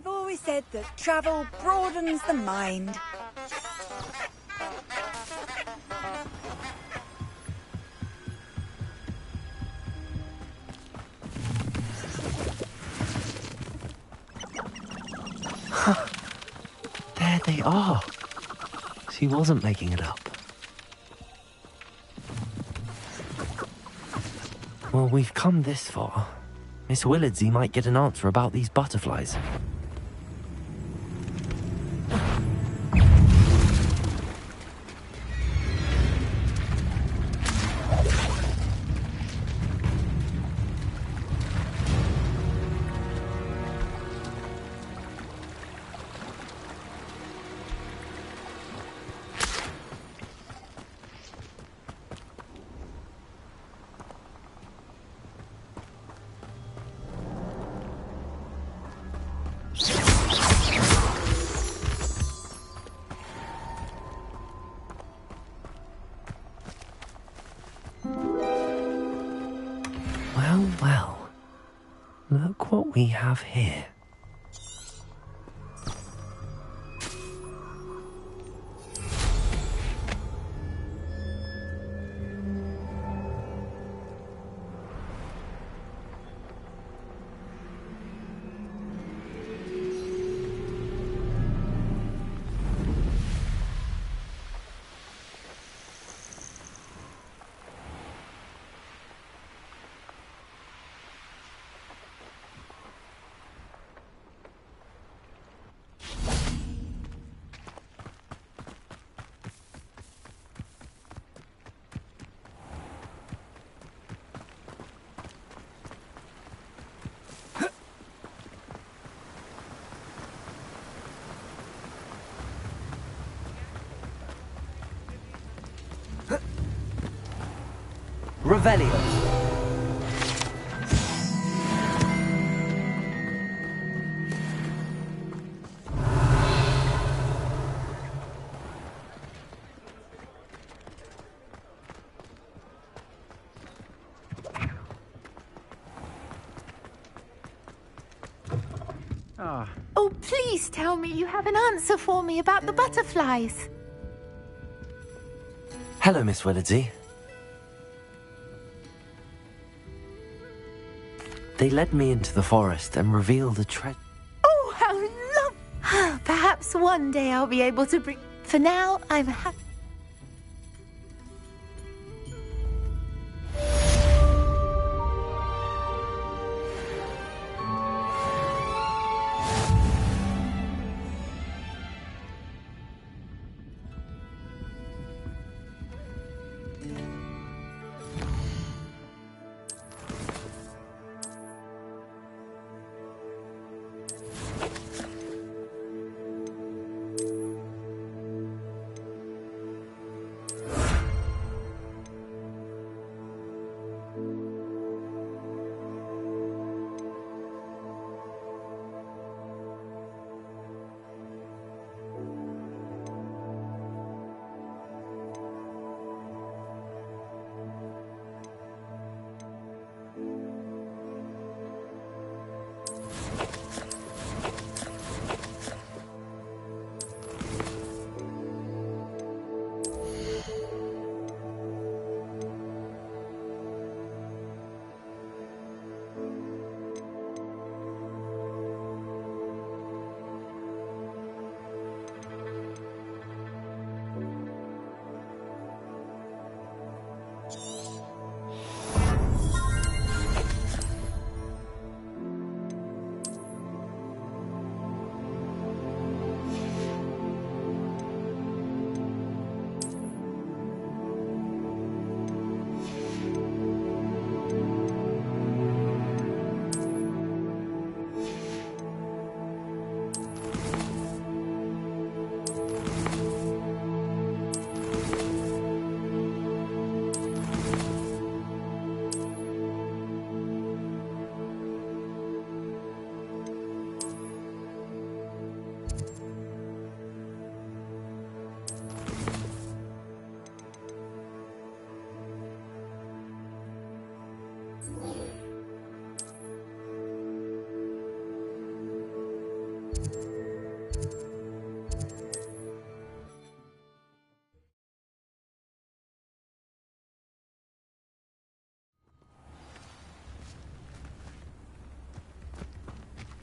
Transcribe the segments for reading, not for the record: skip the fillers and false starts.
I've always said that travel broadens the mind. There they are. She wasn't making it up. Well, we've come this far. Miss Willardsey might get an answer about these butterflies. Well, look what we have here. Revelio. Oh, please tell me you have an answer for me about the butterflies. Hello, Miss Willardsey. They led me into the forest and revealed a treasure. Oh, how lovely! Perhaps one day I'll be able to bring... For now, I'm happy.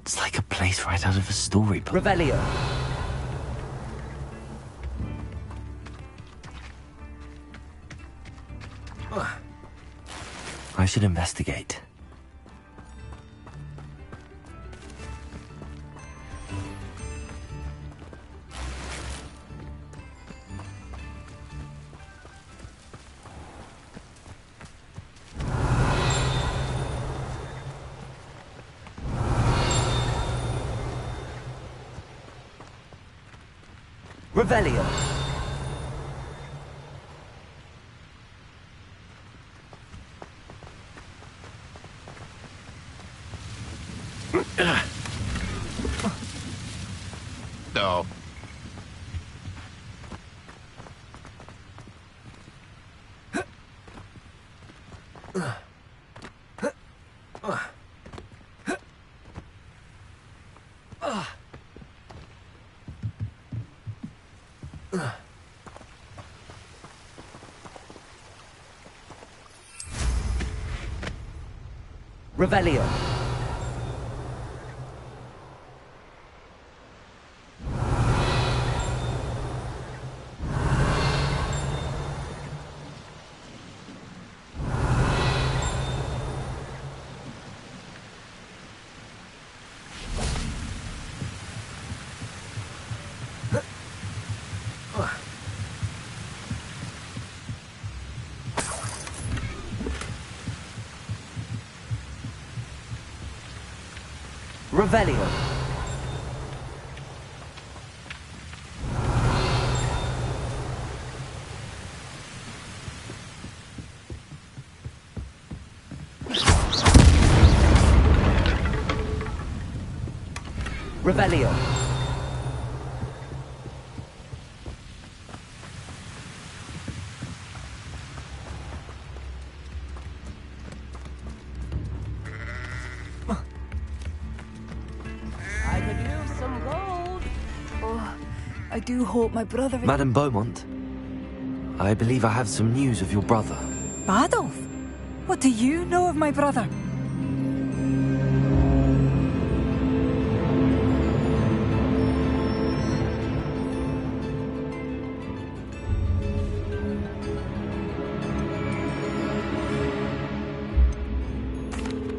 It's like a place right out of a storybook. Revelio. I should investigate. Revelio. No. Revelio. Revelio. Revelio. I could use some gold. Oh, I do hope my brother... Madame Beaumont, I believe I have some news of your brother. Adolf? What do you know of my brother?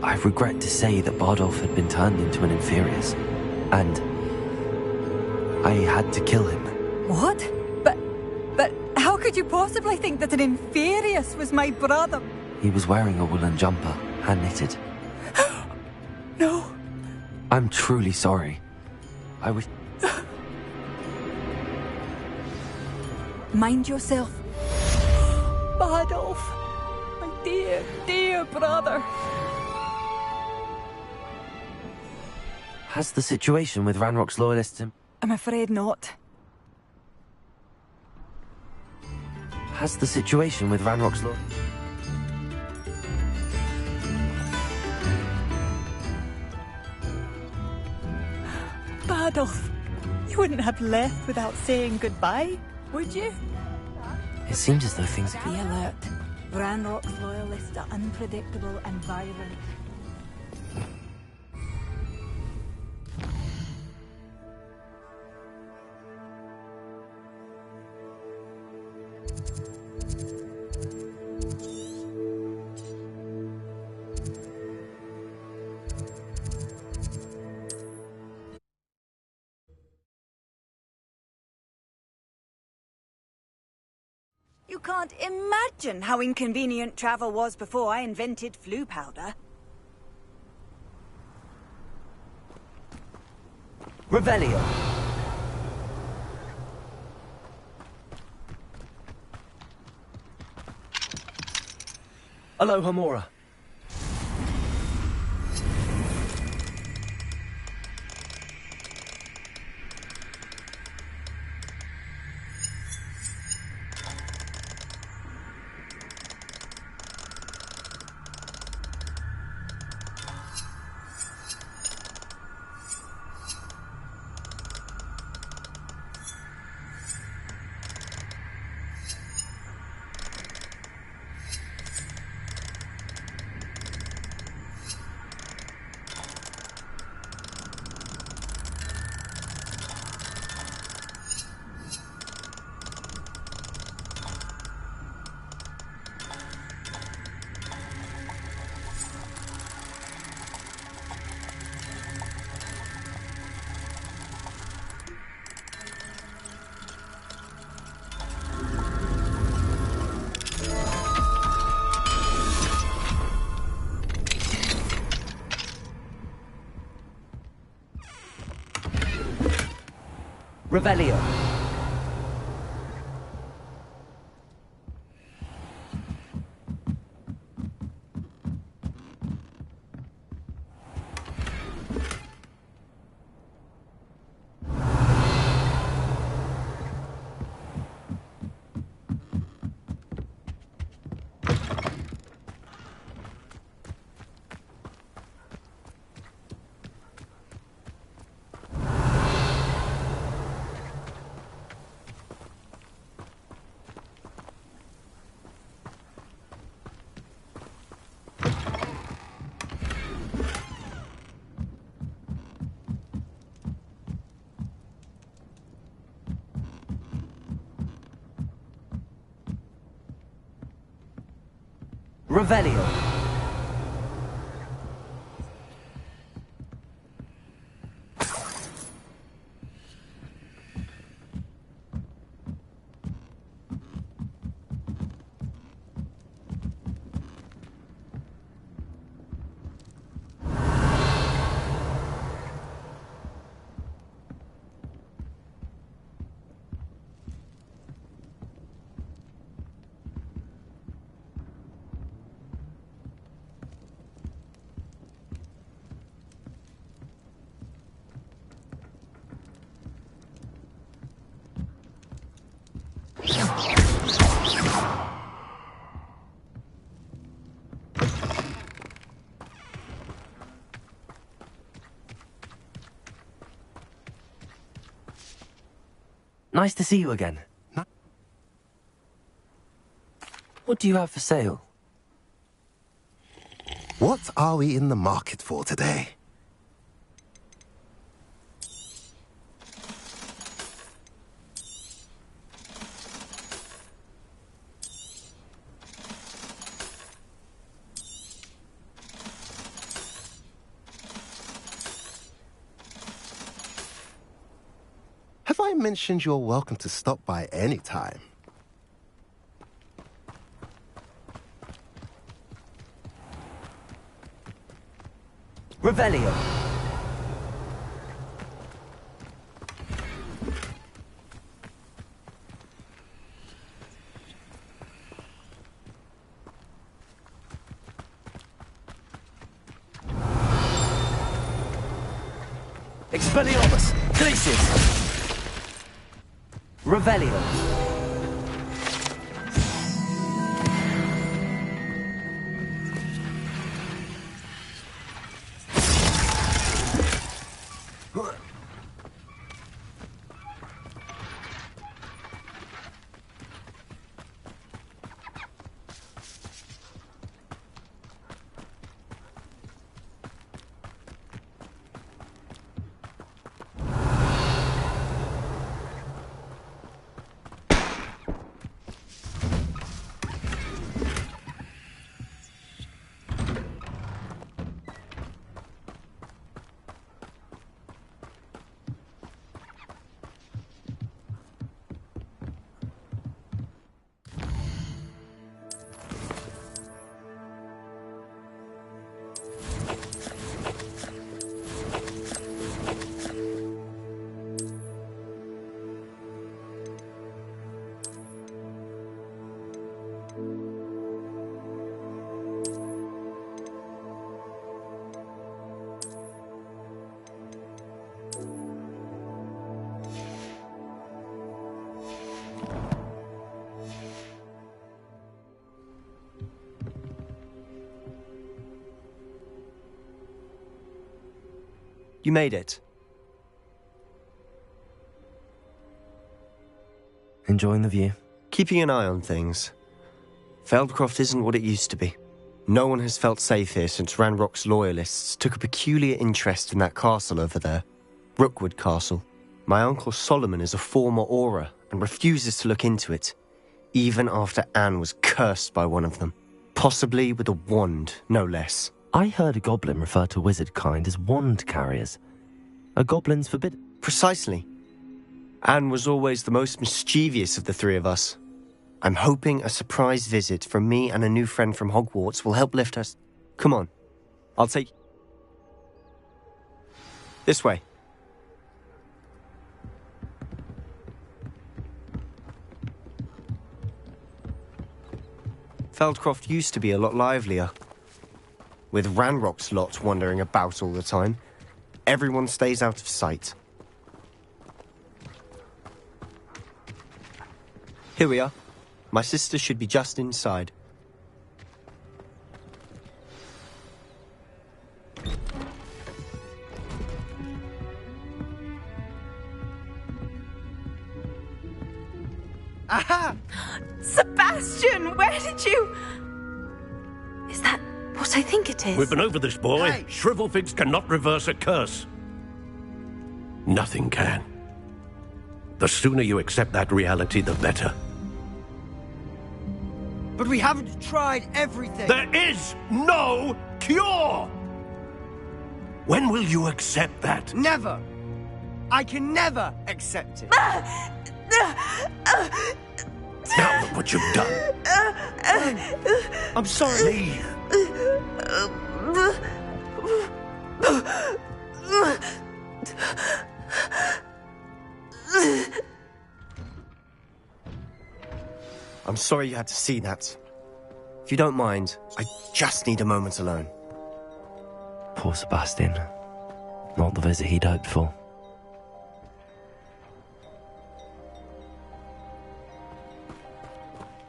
I regret to say that Bardolph had been turned into an Inferius, and I had to kill him. What? But how could you possibly think that an Inferius was my brother? He was wearing a woolen jumper, hand-knitted. No. I'm truly sorry. I wish... Mind yourself. Adolf, my dear, dear brother. Has the situation with Ranrock's loyalists... I'm afraid not. Has the situation with Ranrock's Adolf, you wouldn't have left without saying goodbye, would you? It seems as though things... Be alert. Ranrock's loyalists are unpredictable and violent. You can't imagine how inconvenient travel was before I invented flu powder. Revelio. Aloha Mora. Revelio. Revelio. Nice to see you again. What do you have for sale? What are we in the market for today? Have I mentioned you're welcome to stop by any time? Revelio. Expelliarmus! Glacius! Revelio. You made it. Enjoying the view? Keeping an eye on things. Feldcroft isn't what it used to be. No one has felt safe here since Ranrock's loyalists took a peculiar interest in that castle over there. Rookwood Castle. My uncle Solomon is a former Auror and refuses to look into it, even after Anne was cursed by one of them. Possibly with a wand, no less. I heard a goblin refer to wizard kind as wand carriers. Are goblins forbidden? Precisely. Anne was always the most mischievous of the three of us. I'm hoping a surprise visit from me and a new friend from Hogwarts will help lift us. Come on. I'll take... This way. Feldcroft used to be a lot livelier. With Ranrock's lot wandering about all the time, everyone stays out of sight. Here we are. My sister should be just inside. Aha! Sebastian, where did you... Is that what I think it is? We've been over this, boy. Hey. Shrivelfigs cannot reverse a curse. Nothing can. The sooner you accept that reality, the better. But we haven't tried everything. There is no cure! When will you accept that? Never. I can never accept it. Now look what you've done. I'm sorry. Leave. I'm sorry you had to see that. If you don't mind, I just need a moment alone. Poor Sebastian. Not the visit he'd hoped for.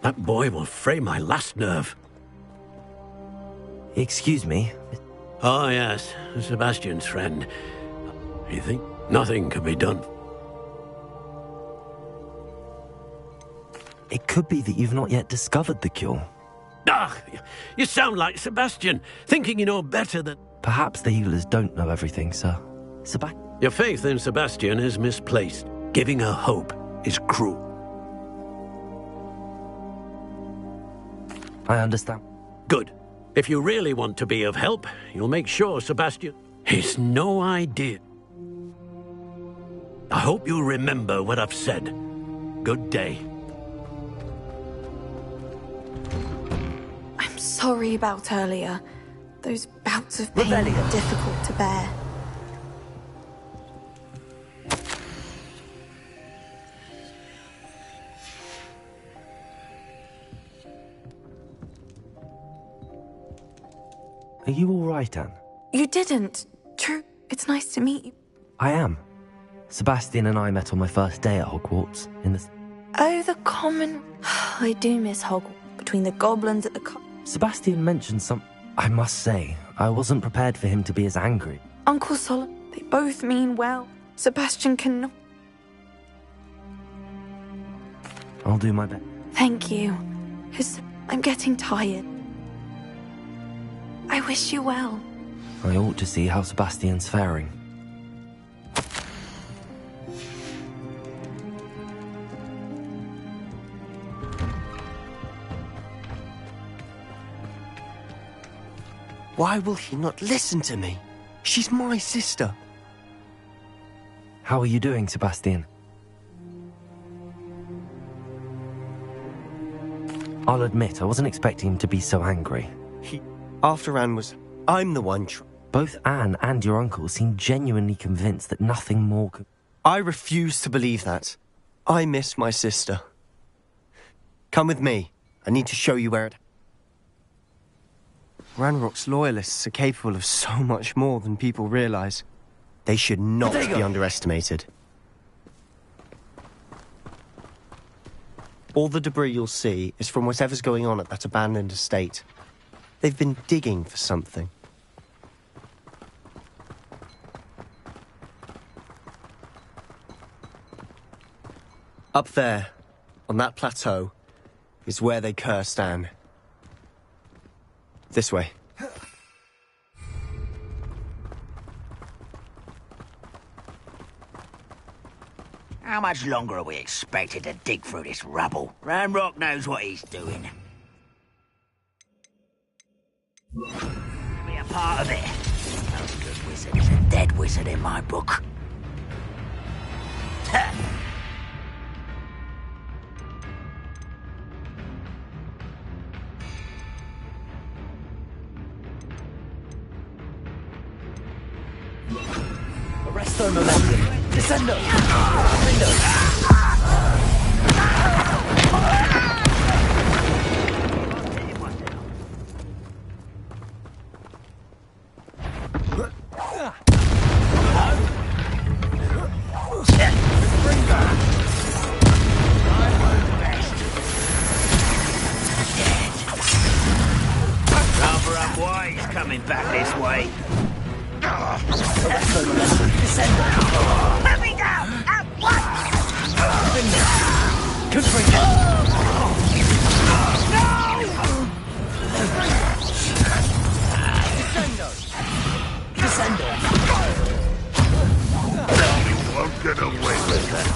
That boy will fray my last nerve. Excuse me. Oh, yes, Sebastian's friend. You think nothing can be done? It could be that you've not yet discovered the cure. Ah, you sound like Sebastian, thinking you know better than... Perhaps the healers don't know everything, sir. Your faith in Sebastian is misplaced. Giving her hope is cruel. I understand. Good. If you really want to be of help, you'll make sure Sebastian has no idea. I hope you'll remember what I've said. Good day. I'm sorry about earlier. Those bouts of pain were difficult to bear. Are you all right, Anne? You didn't. True. It's nice to meet you. I am. Sebastian and I met on my first day at Hogwarts, in the... Oh, the common... I do miss Hogwarts. Between the goblins at the... Sebastian mentioned some... I must say, I wasn't prepared for him to be as angry. Uncle Solomon, they both mean well. Sebastian cannot... I'll do my best. Thank you. I'm getting tired. I wish you well. I ought to see how Sebastian's faring. Why will he not listen to me? She's my sister. How are you doing, Sebastian? I'll admit, I wasn't expecting him to be so angry. After Anne was... I'm the one Both Anne and your uncle seem genuinely convinced that nothing more could... I refuse to believe that. I miss my sister. Come with me. I need to show you where it... Ranrock's loyalists are capable of so much more than people realize. They should not be underestimated. All the debris you'll see is from whatever's going on at that abandoned estate. They've been digging for something. Up there, on that plateau, is where they cursed Anne. This way. How much longer are we expected to dig through this rubble? Ranrock knows what he's doing. Be a part of it. No good wizard is a dead wizard in my book. Arresto momentum. Descendo. Window. Rather unwise coming back this way. Let me down! At once! You won't get away with that.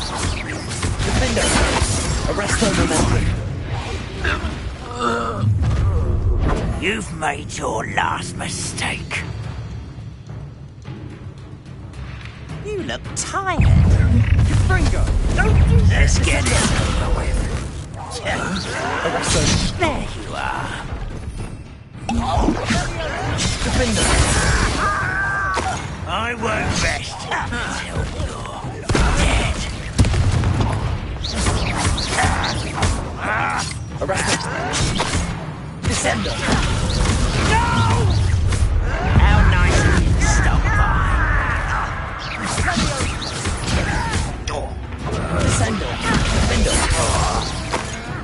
You've made your last mistake. You look tired. Let's get this over with. There you are. I won't rest until you're dead. Descender. No! How nice of you to stop by. Descender.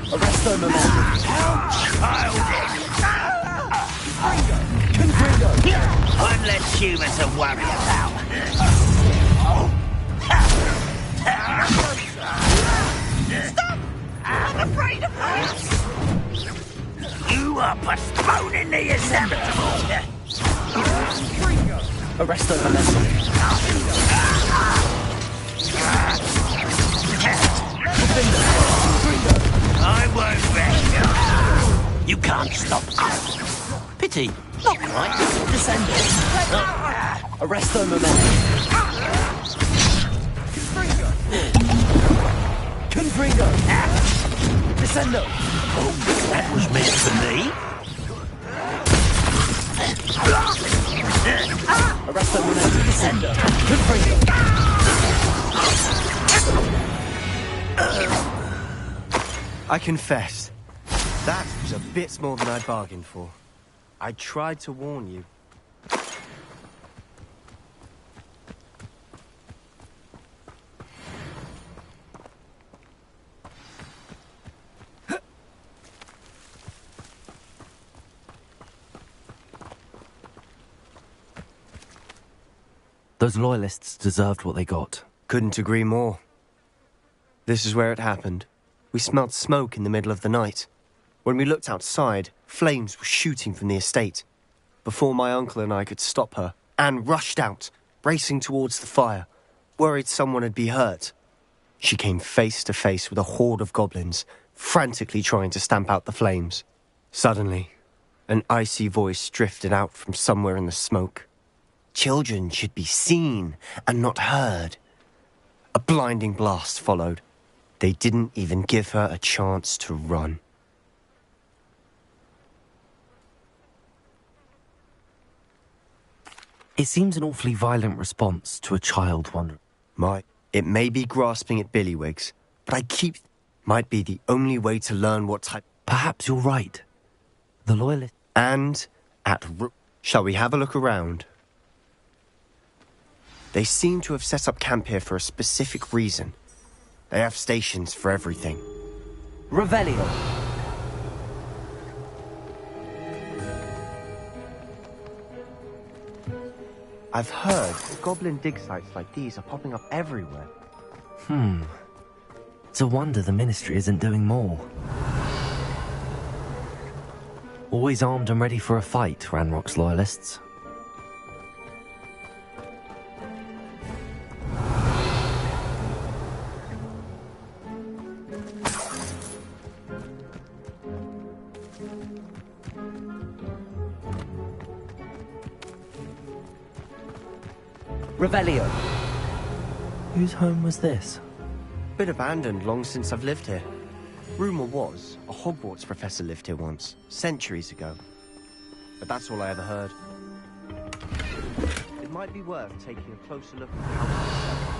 Arresto momentum. One less human to worry about. Stop! I'm afraid of heights. You are postponing the inevitable. Arresto momentum. I won't rest. You can't stop us. Pity. Not quite. Descender. Arresto momentum. Confringo. Descendo. Oh, that was meant for me. Arresto momentum. Descendo. Confringo. I confess, that was a bit more than I bargained for. I tried to warn you. Those loyalists deserved what they got. Couldn't agree more. This is where it happened. We smelled smoke in the middle of the night. When we looked outside, flames were shooting from the estate. Before my uncle and I could stop her, Anne rushed out, racing towards the fire, worried someone had been hurt. She came face to face with a horde of goblins, frantically trying to stamp out the flames. Suddenly, an icy voice drifted out from somewhere in the smoke. Children should be seen and not heard. A blinding blast followed. They didn't even give her a chance to run. It seems an awfully violent response to a child wandering. It may be grasping at billywigs, but might be the only way to learn what type. Perhaps you're right. The loyalist. And shall we have a look around? They seem to have set up camp here for a specific reason. They have stations for everything. Revelio. I've heard goblin dig sites like these are popping up everywhere. It's a wonder the Ministry isn't doing more. Always armed and ready for a fight, Ranrock's loyalists. Revelio. Whose home was this? Been abandoned long since I've lived here. Rumour was, a Hogwarts professor lived here once, centuries ago. But that's all I ever heard. It might be worth taking a closer look at the house itself.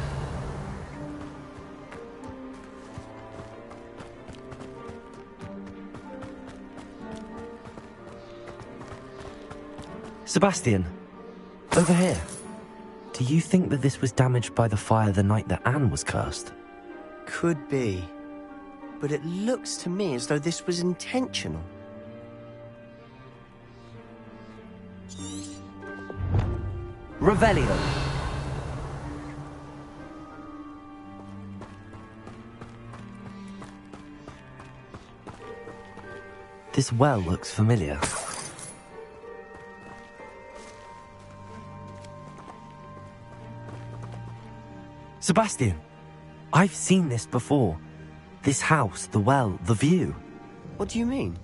Sebastian, over here. Do you think that this was damaged by the fire the night that Anne was cursed? Could be. But it looks to me as though this was intentional. Revelio. This well looks familiar. Sebastian, I've seen this before. This house, the well, the view. What do you mean?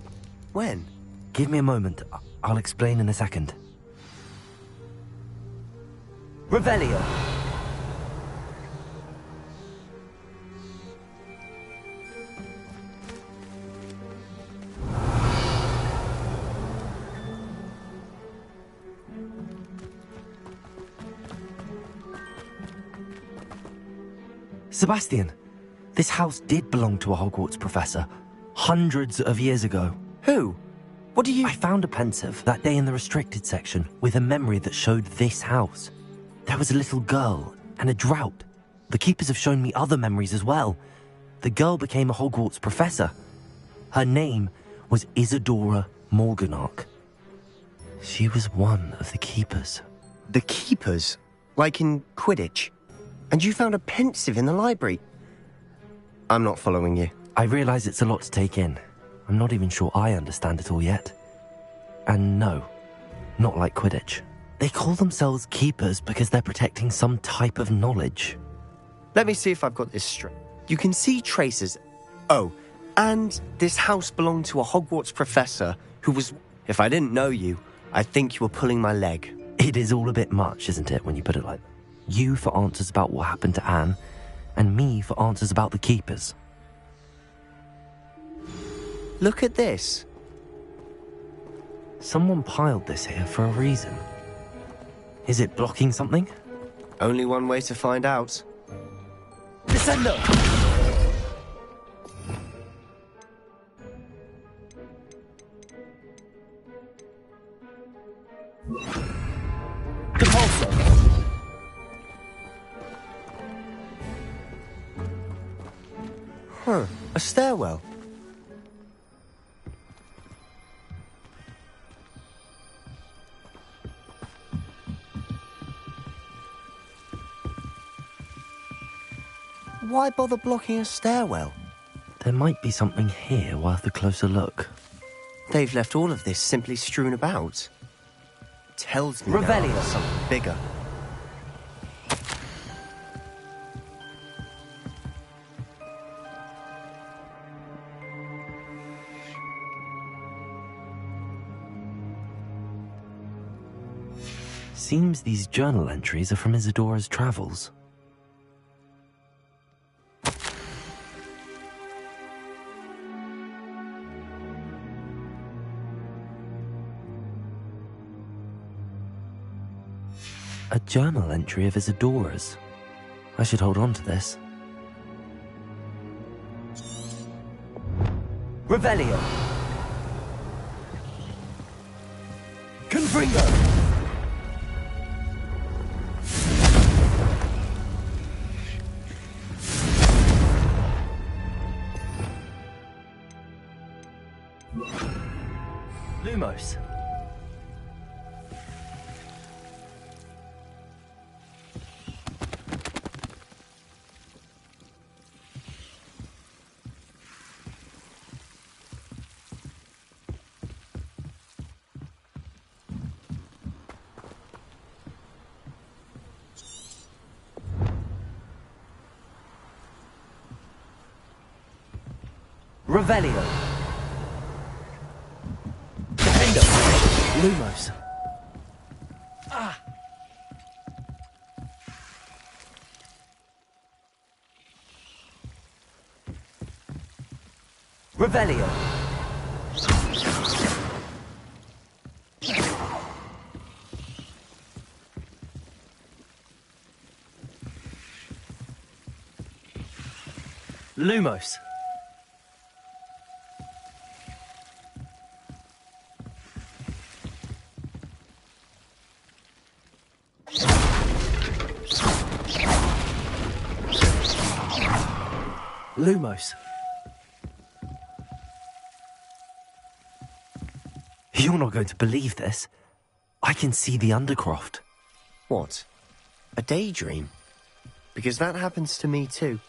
When? Give me a moment. I'll explain in a second. Revelio. Sebastian, this house did belong to a Hogwarts professor, hundreds of years ago. Who? What do you... I found a pensive that day in the restricted section with a memory that showed this house. There was a little girl and a drought. The keepers have shown me other memories as well. The girl became a Hogwarts professor. Her name was Isadora Morganach. She was one of the keepers. The keepers? Like in Quidditch? And you found a pensive in the library? I'm not following you. I realize it's a lot to take in. I'm not even sure I understand it all yet. And no, not like Quidditch. They call themselves keepers because they're protecting some type of knowledge. Let me see if I've got this straight. You can see traces. Oh, and this house belonged to a Hogwarts professor who was... If I didn't know you, I'd think you were pulling my leg. It is all a bit much, isn't it, when you put it like that? You for answers about what happened to Anne, and me for answers about the keepers. Look at this. Someone piled this here for a reason. Is it blocking something? Only one way to find out. Descendo. Compulso. Huh, a stairwell. Why bother blocking a stairwell? There might be something here worth a closer look. They've left all of this simply strewn about. Tells me Revelio. there's something bigger. Seems these journal entries are from Isadora's travels. A journal entry of Isadora's. I should hold on to this. Revelio. Confringo. Lumos. Revelio. Defendo. Lumos. Revelio. Lumos. Lumos. You're not going to believe this. I can see the Undercroft. What? A daydream? Because that happens to me too.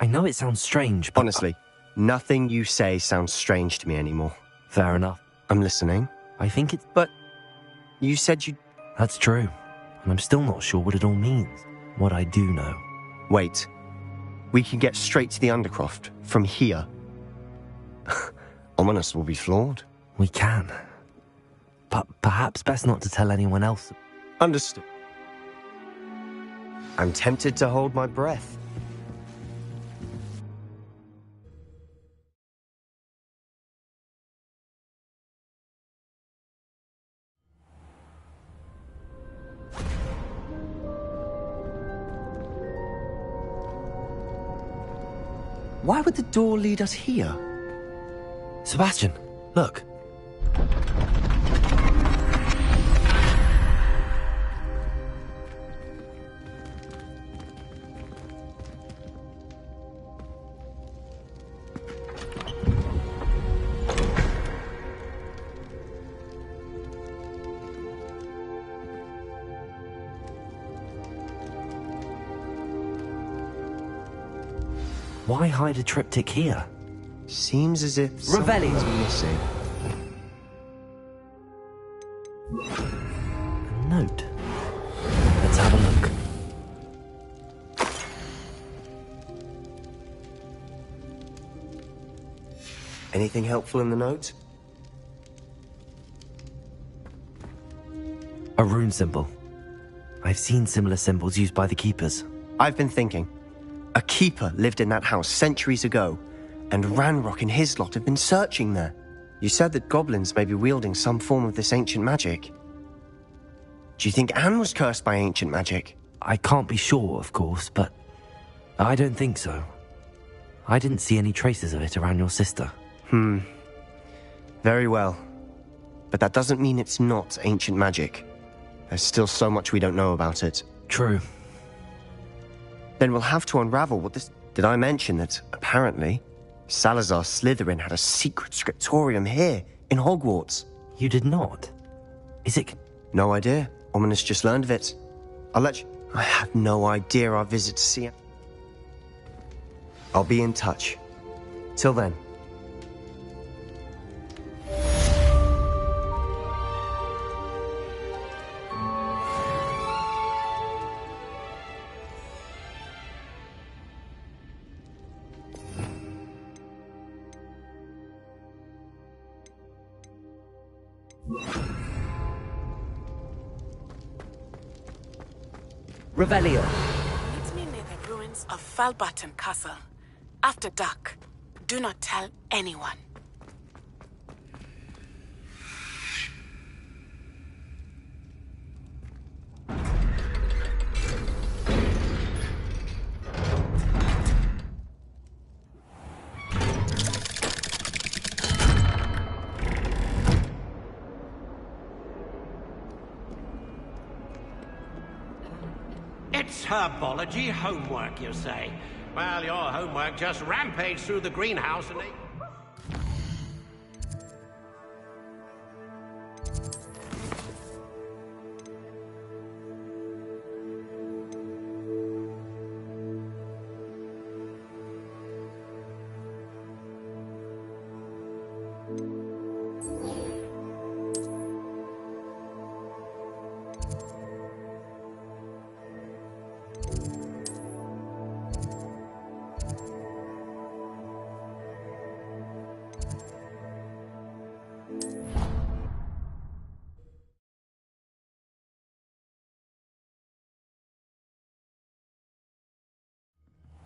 I know it sounds strange, but... Honestly, nothing you say sounds strange to me anymore. Fair enough. I'm listening. I think it's... But you said you... That's true. And I'm still not sure what it all means. What I do know. Wait. We can get straight to the Undercroft from here. Ominous will be flawed. We can. But perhaps best not to tell anyone else. Understood. I'm tempted to hold my breath. Why would the door lead us here? Sebastian, look. Why hide a triptych here? Seems as if Revelio. something's missing. A note. Let's have a look. Anything helpful in the note? A rune symbol. I've seen similar symbols used by the keepers. I've been thinking. A keeper lived in that house centuries ago, and Ranrock and his lot have been searching there. You said that goblins may be wielding some form of this ancient magic. Do you think Anne was cursed by ancient magic? I can't be sure, of course, but I don't think so. I didn't see any traces of it around your sister. Very well. But that doesn't mean it's not ancient magic. There's still so much we don't know about it. True. Then we'll have to unravel what this... Did I mention that, apparently, Salazar Slytherin had a secret scriptorium here, in Hogwarts? You did not? Is it... No idea. Ominous just learned of it. I'll let you... I had no idea our visit to see... I'll be in touch. Till then. Revelio. Meet me near the ruins of Falbaton Castle. After dark. Do not tell anyone. It's herbology homework, you say? Well, your homework just rampaged through the greenhouse and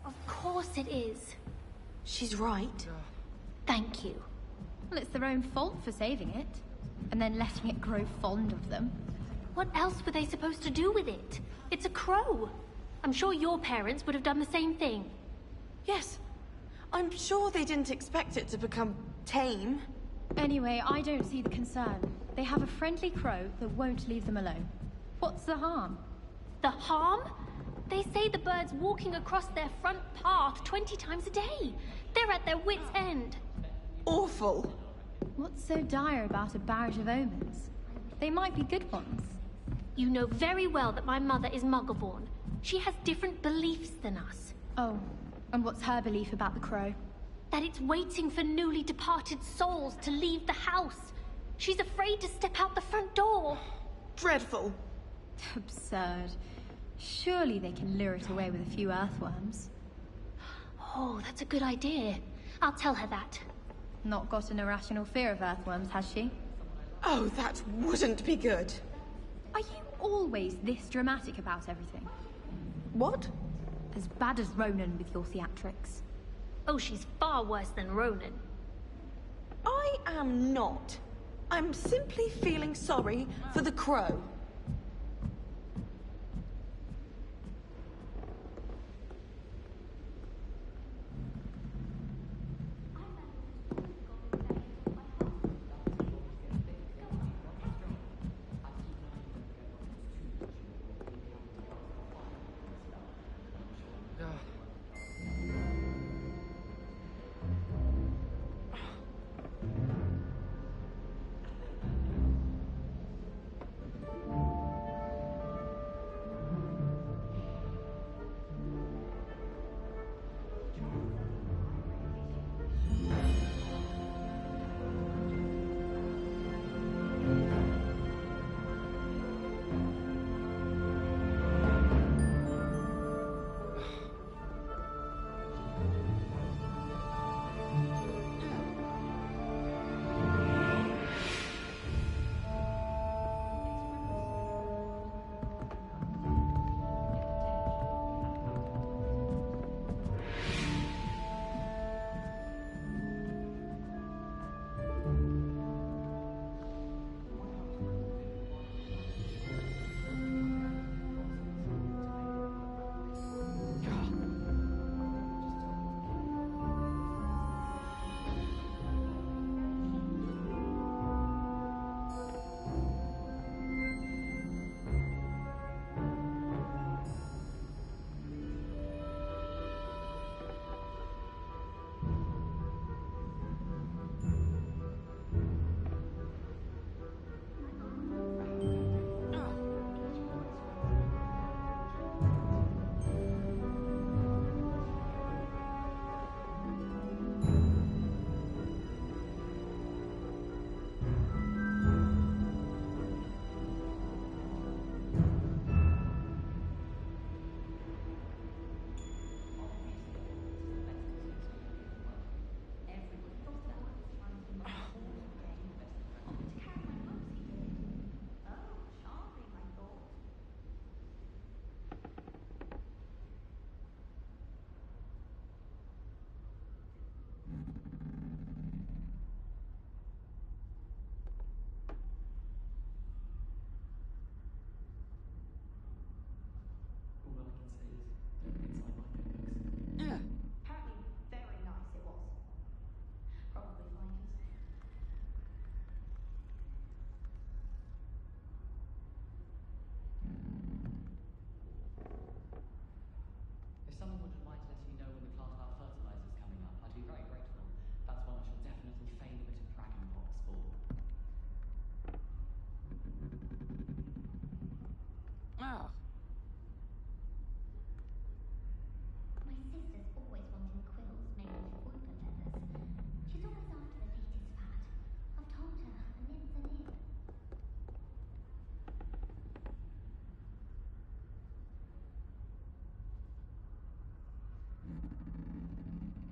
Of course it is. She's right. Thank you. Well, it's their own fault for saving it. And then letting it grow fond of them. What else were they supposed to do with it? It's a crow. I'm sure your parents would have done the same thing. Yes. I'm sure they didn't expect it to become tame. Anyway, I don't see the concern. They have a friendly crow that won't leave them alone. What's the harm? The harm? They say the bird's walking across their front path 20 times a day. They're at their wits' end. Awful. What's so dire about a barrage of omens? They might be good ones. You know very well that my mother is Muggle-born. She has different beliefs than us. Oh, and what's her belief about the crow? That it's waiting for newly departed souls to leave the house. She's afraid to step out the front door. Dreadful. Absurd. Surely they can lure it away with a few earthworms. Oh, that's a good idea. I'll tell her that. Not got an irrational fear of earthworms, has she? Oh, that wouldn't be good. Are you always this dramatic about everything? What? As bad as Ronan with your theatrics. Oh, she's far worse than Ronan. I am not. I'm simply feeling sorry for the crow.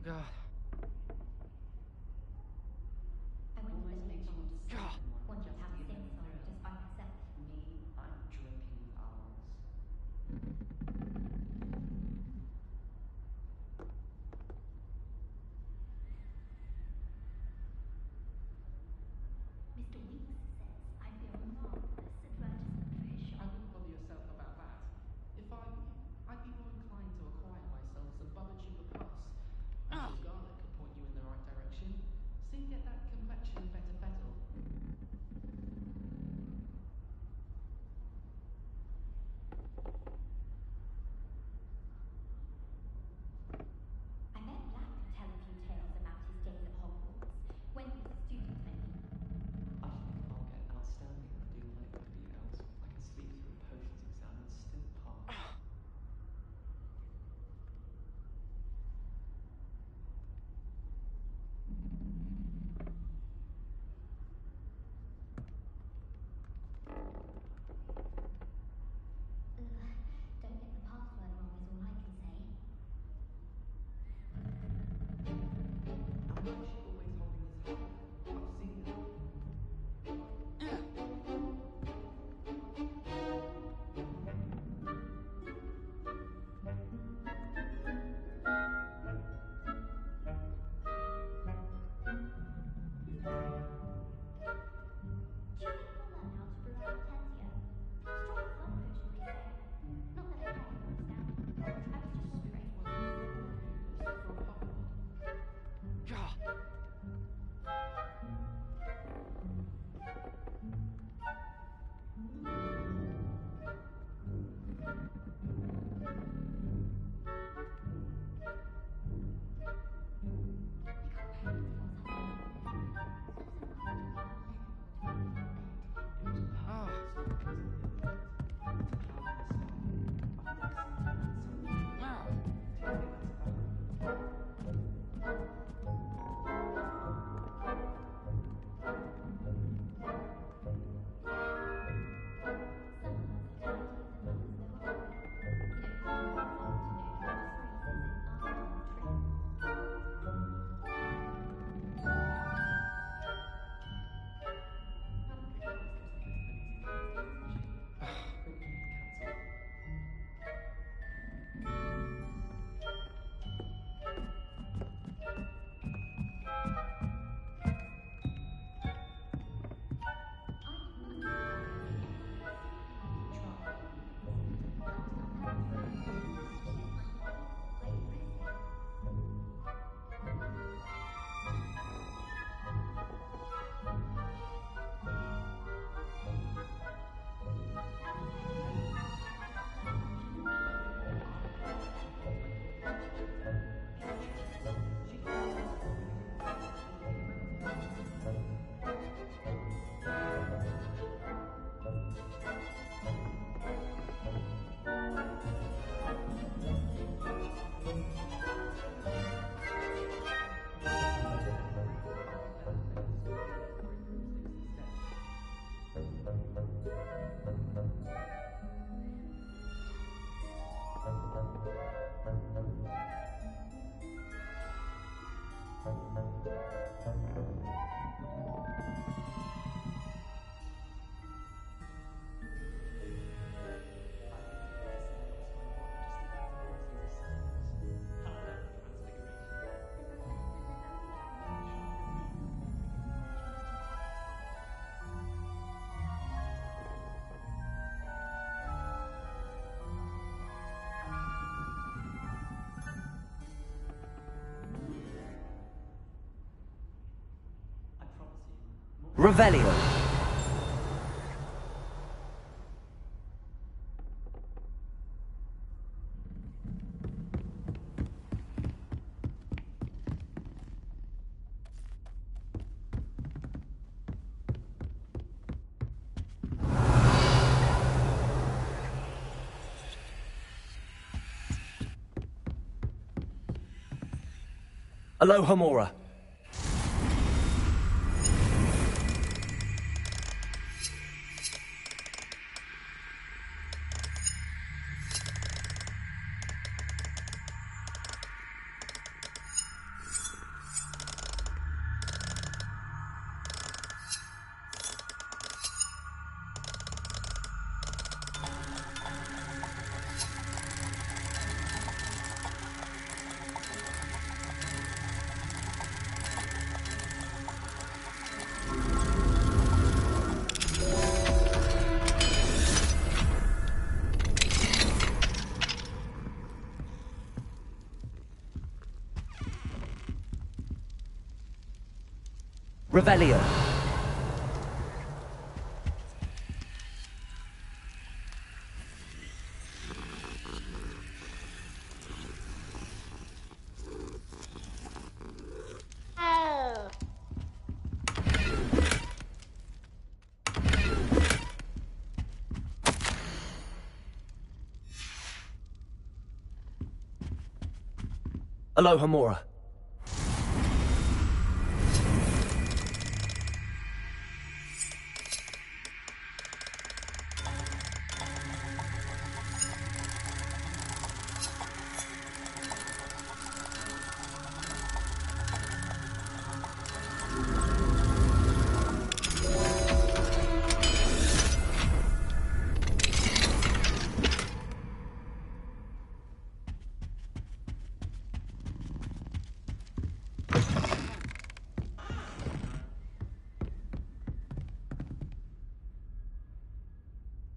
God. I went to the village on God. wanted to have a sing song just by myself. Me, I'm dripping owls. Mr. Weeks says I'd be a marvelous advertisement for his shop. I wouldn't bother yourself about that. If I were you, I'd be more inclined to acquire myself some Bubba Chupa Puffs and some garlic. Revelio. Aloha Mora. Revelio. Aloha Mora.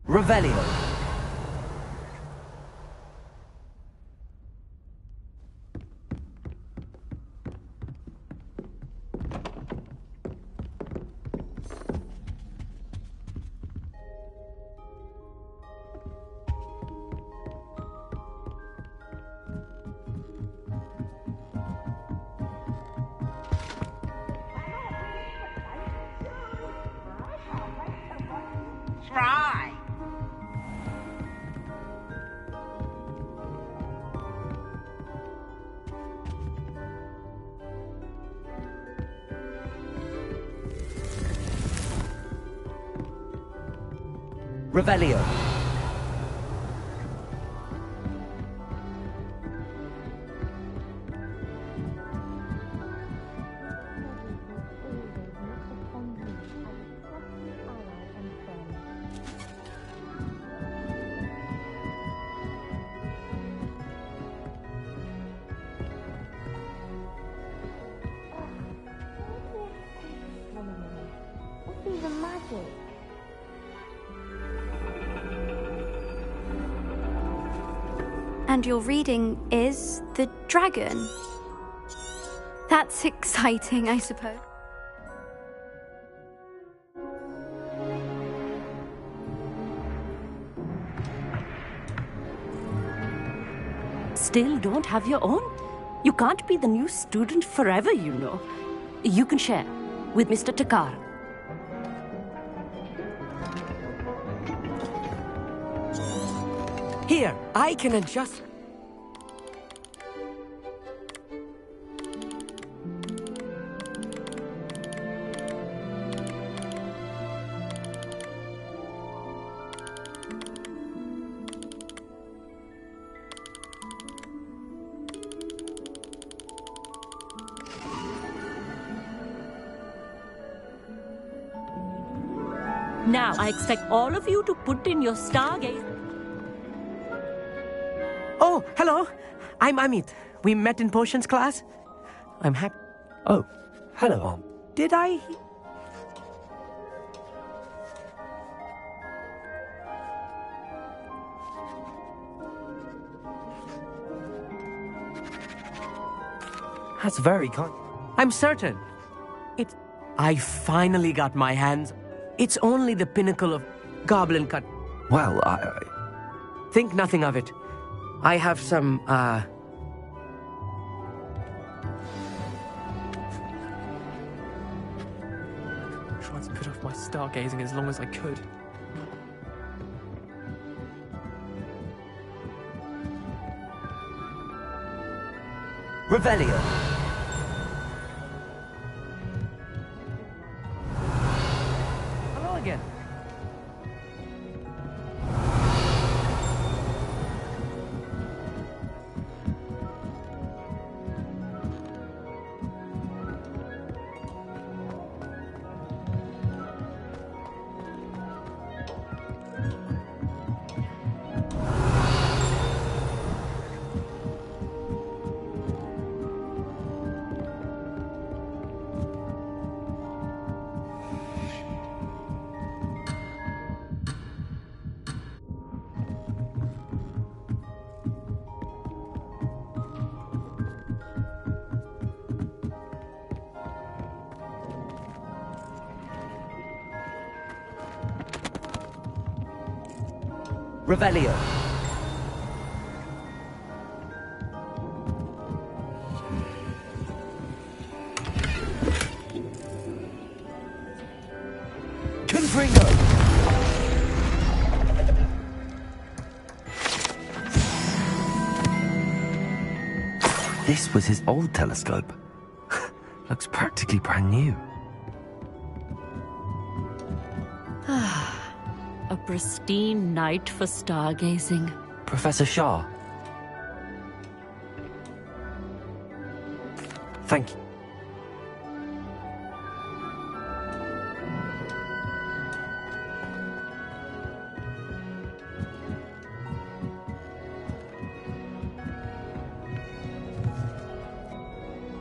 Revelio. Try. Revelio. What's even magic? And your reading is the dragon. That's exciting, I suppose. Still don't have your own? You can't be the new student forever, you know. You can share with Mr. Takar. Here, I can adjust. Now, I expect all of you to put in your stargaze. Oh, hello. I'm Amit. We met in potions class. I'm happy. Oh, hello. Did I? That's very kind. I'm certain. I finally got my hands. It's only the pinnacle of goblin cut. Well, Think nothing of it. I have some, Tried to put off my stargazing as long as I could. Revelio. Hello again. Revelio. Confringo. This was his old telescope. Looks practically brand new. A pristine night for stargazing. Professor Shah. Thank you.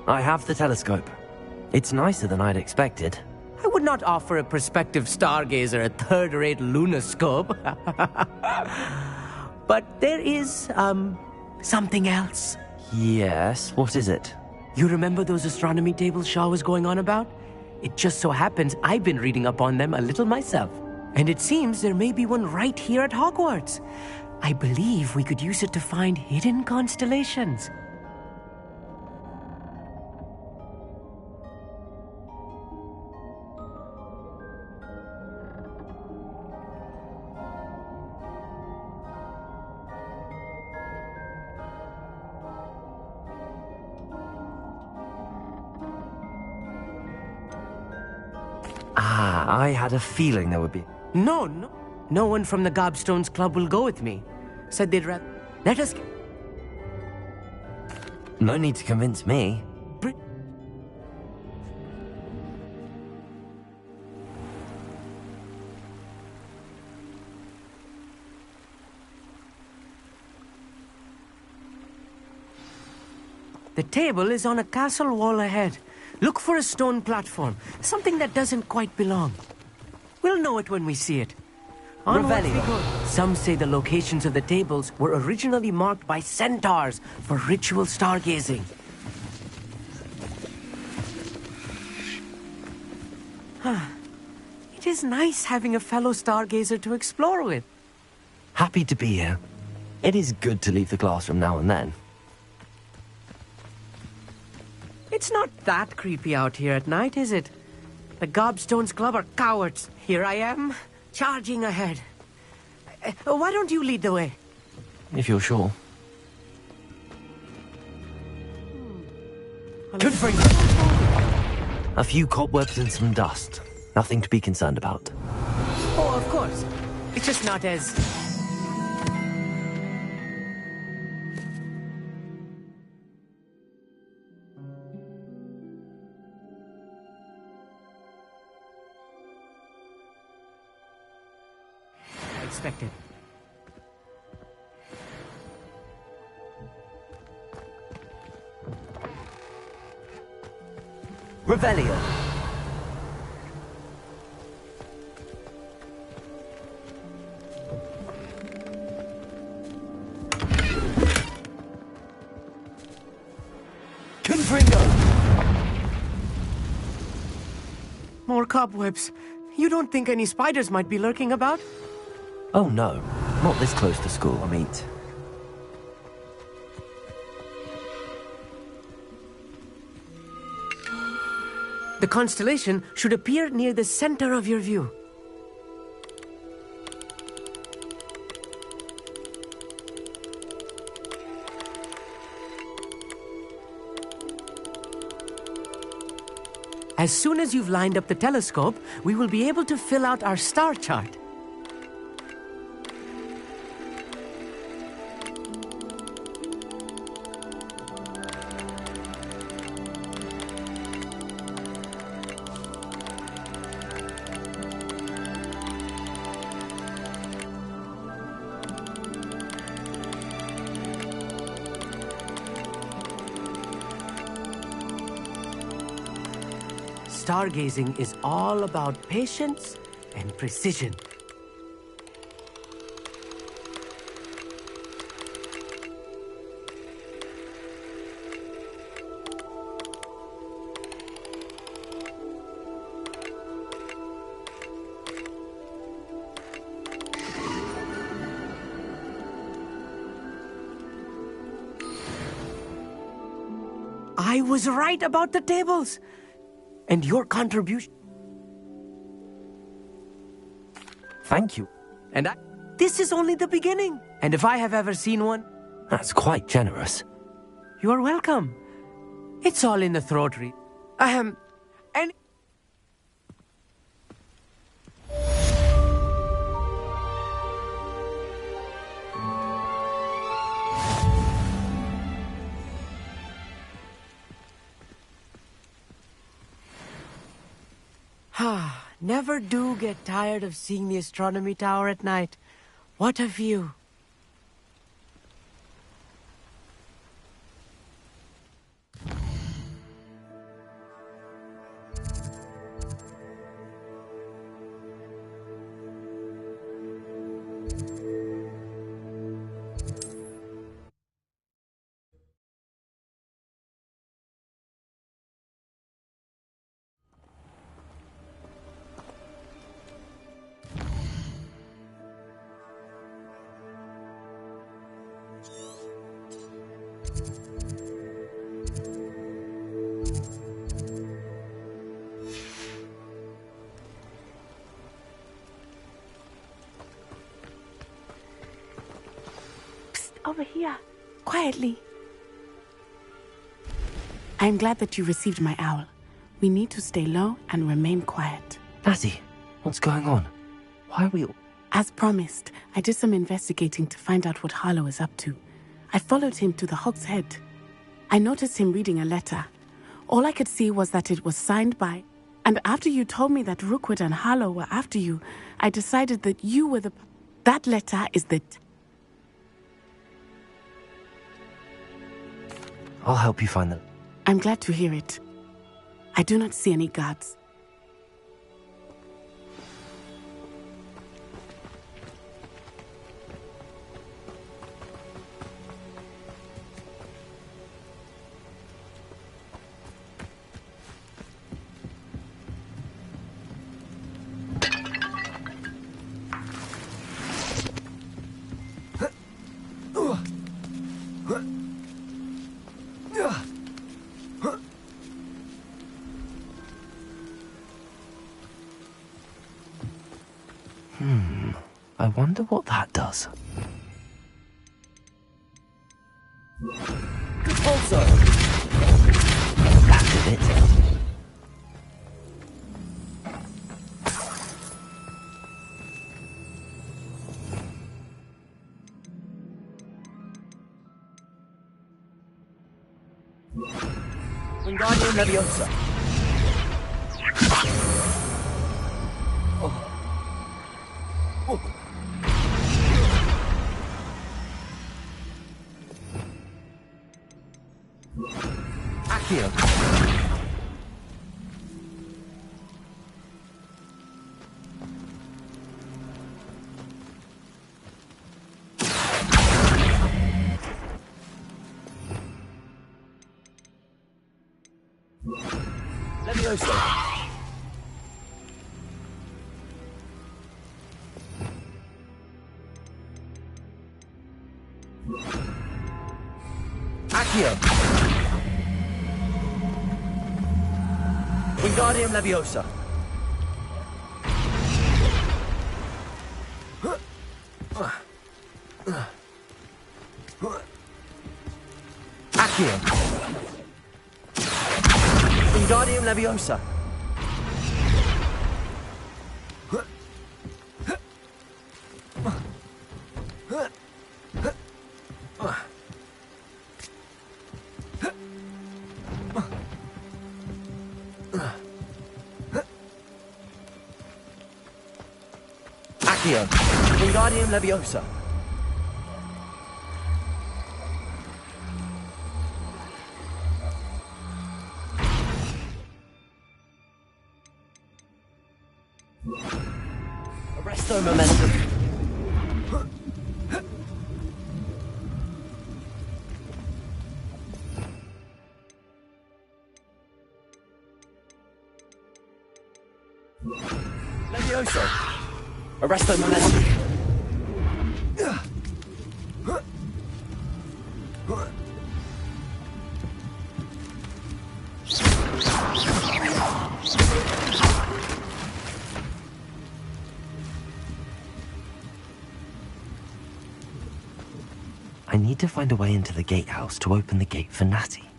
I have the telescope. It's nicer than I'd expected. I would not offer a prospective stargazer a third-rate lunoscope. But there is, something else. Yes, what is it? You remember those astronomy tables Shaw was going on about? It just so happens I've been reading up on them a little myself. And it seems there may be one right here at Hogwarts. I believe we could use it to find hidden constellations. I had a feeling there would be... No one from the Gobstones Club will go with me. Said they'd rather... Let us... No need to convince me. The table is on a castle wall ahead. Look for a stone platform, something that doesn't quite belong. We'll know it when we see it. Onwards we go. Some say the locations of the tables were originally marked by centaurs for ritual stargazing. It is nice having a fellow stargazer to explore with. Happy to be here. It is good to leave the classroom now and then. It's not that creepy out here at night, is it? The Gobstones Club are cowards. Here I am, charging ahead. Why don't you lead the way? If you're sure. Confringo. A few cobwebs and some dust. Nothing to be concerned about. Oh, of course. It's just not as... expected. Revelio. Confringo. cobwebs. You don't think any spiders might be lurking about? Oh no, not this close to school. I'll meet. The constellation should appear near the center of your view. As soon as you've lined up the telescope, we will be able to fill out our star chart. Stargazing is all about patience and precision. I was right about the tables. And your contribution. Thank you. And this is only the beginning. And if I have ever seen one... That's quite generous. You are welcome. It's all in the throat read. And... Never do get tired of seeing the astronomy tower at night. What a view. Over here, quietly. I am glad that you received my owl. We need to stay low and remain quiet. Nazzy, what's going on? Why are we all... As promised, I did some investigating to find out what Harlow is up to. I followed him to the Hog's Head. I noticed him reading a letter. All I could see was that it was signed by... And after you told me that Rookwood and Harlow were after you, I decided that you were the... That letter is the... I'll help you find them. I'm glad to hear it. I do not see any guards. I wonder what that does. Also, that did it. Wingardium Leviosa. Accio. Leviosa. Accio! Wingardium Leviosa! Accio! Wingardium Leviosa! Accio! Wingardium Leviosa! Arresto Momentum! Levioso! Arresto Momentum! I need to find a way into the gatehouse to open the gate for Natty.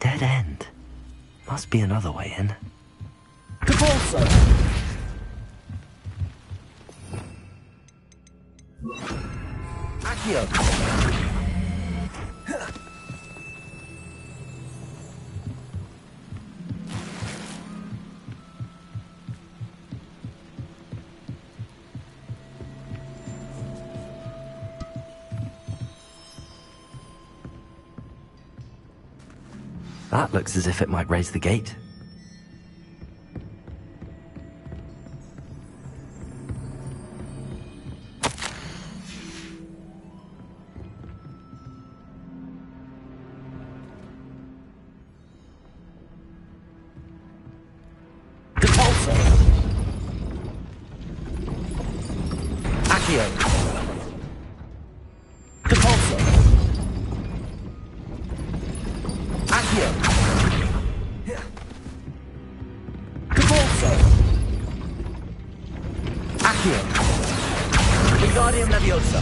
Dead end. Must be another way in. Capulso! Accio! That looks as if it might raise the gate. Capulso! Accio! Capulso! Accio! Capulso! Accio! Wingardium Leviosa!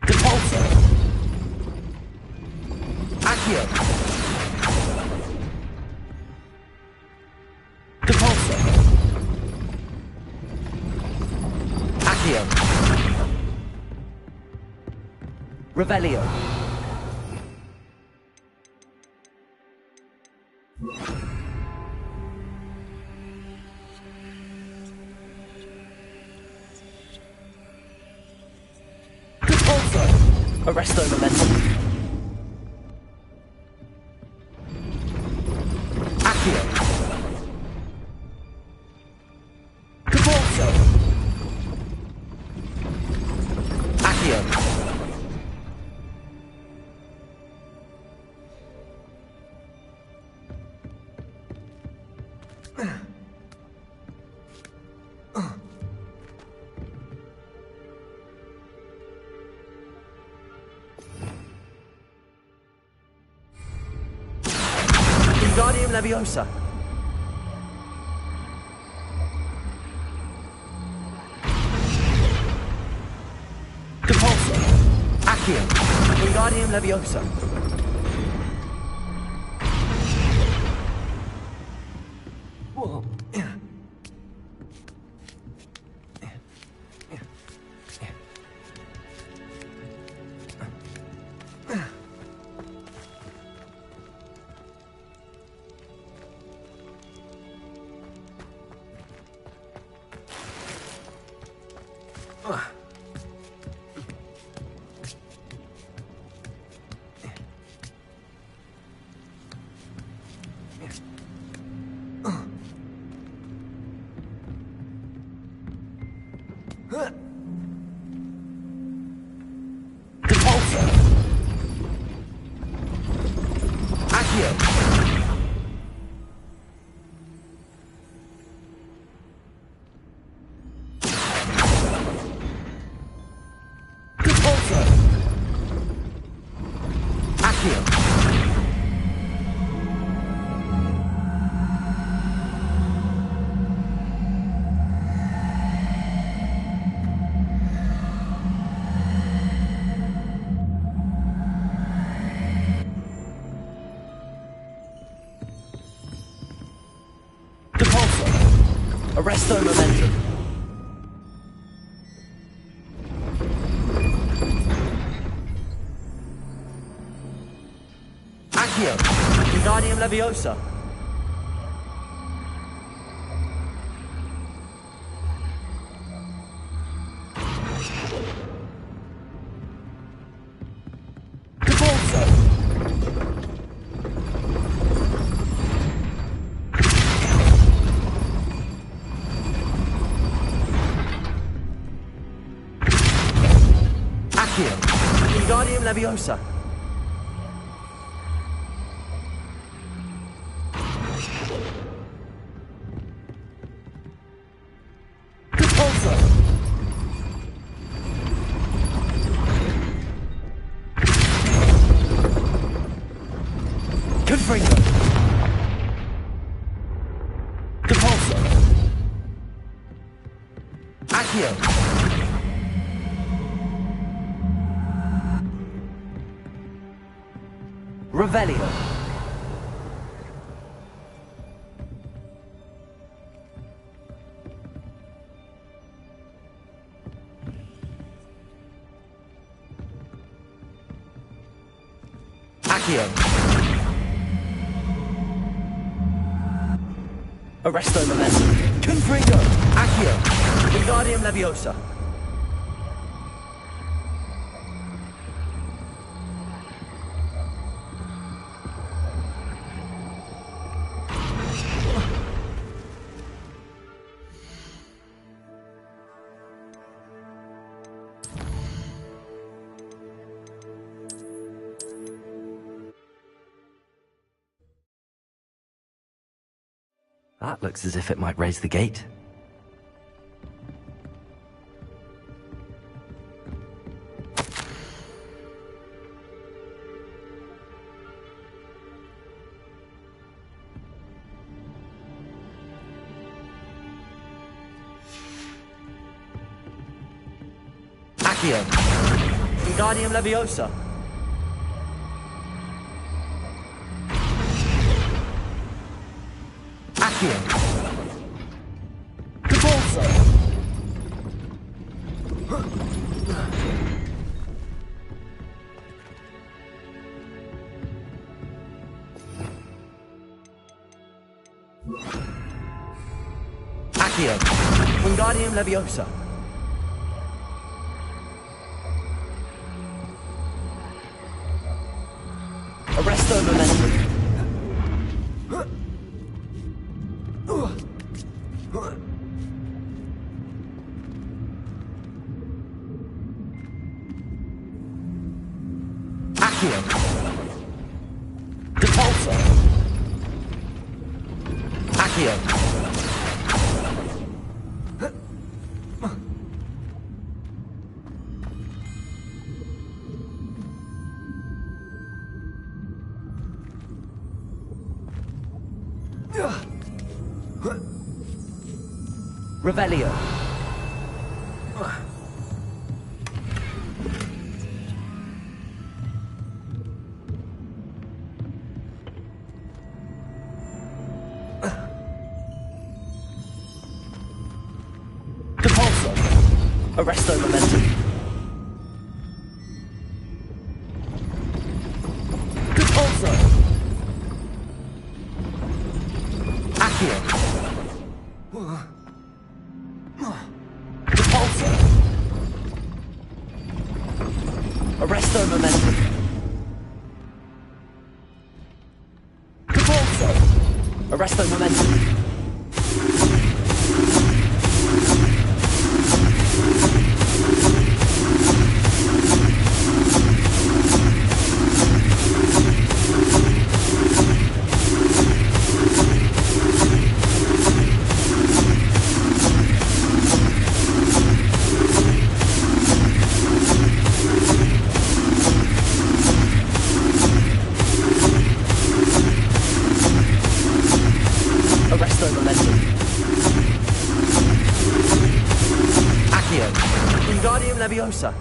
Capulso! Accio! Capulso! Accio! Revelio! Capulso! Arresto Momentum! Accio! Capulso! Accio! Wingardium Leviosa! Capulso! Accio! Wingardium Leviosa! Whoa. Depulso! Accio! Depulso! Accio! Arresto momentum. Accio. Wingardium Leviosa. Depulso. Wingardium Leviosa. Depulso. Confringo. Depulso. Accio. Revelio. Accio. Arresto momentum. Confringo. Accio. Wingardium Leviosa. That looks as if it might raise the gate. Accio. Wingardium Leviosa. Accio. Depulso. Accio. Wingardium Leviosa. Arresto momentum. Accio. Depulso. Accio. Revelio. Depulso. Arresto momentum. Depulso. Accio. Depulso. Arresto momentum. Depulso. Arresto momentum. Arresto momentum. Accio. Wingardium Leviosa.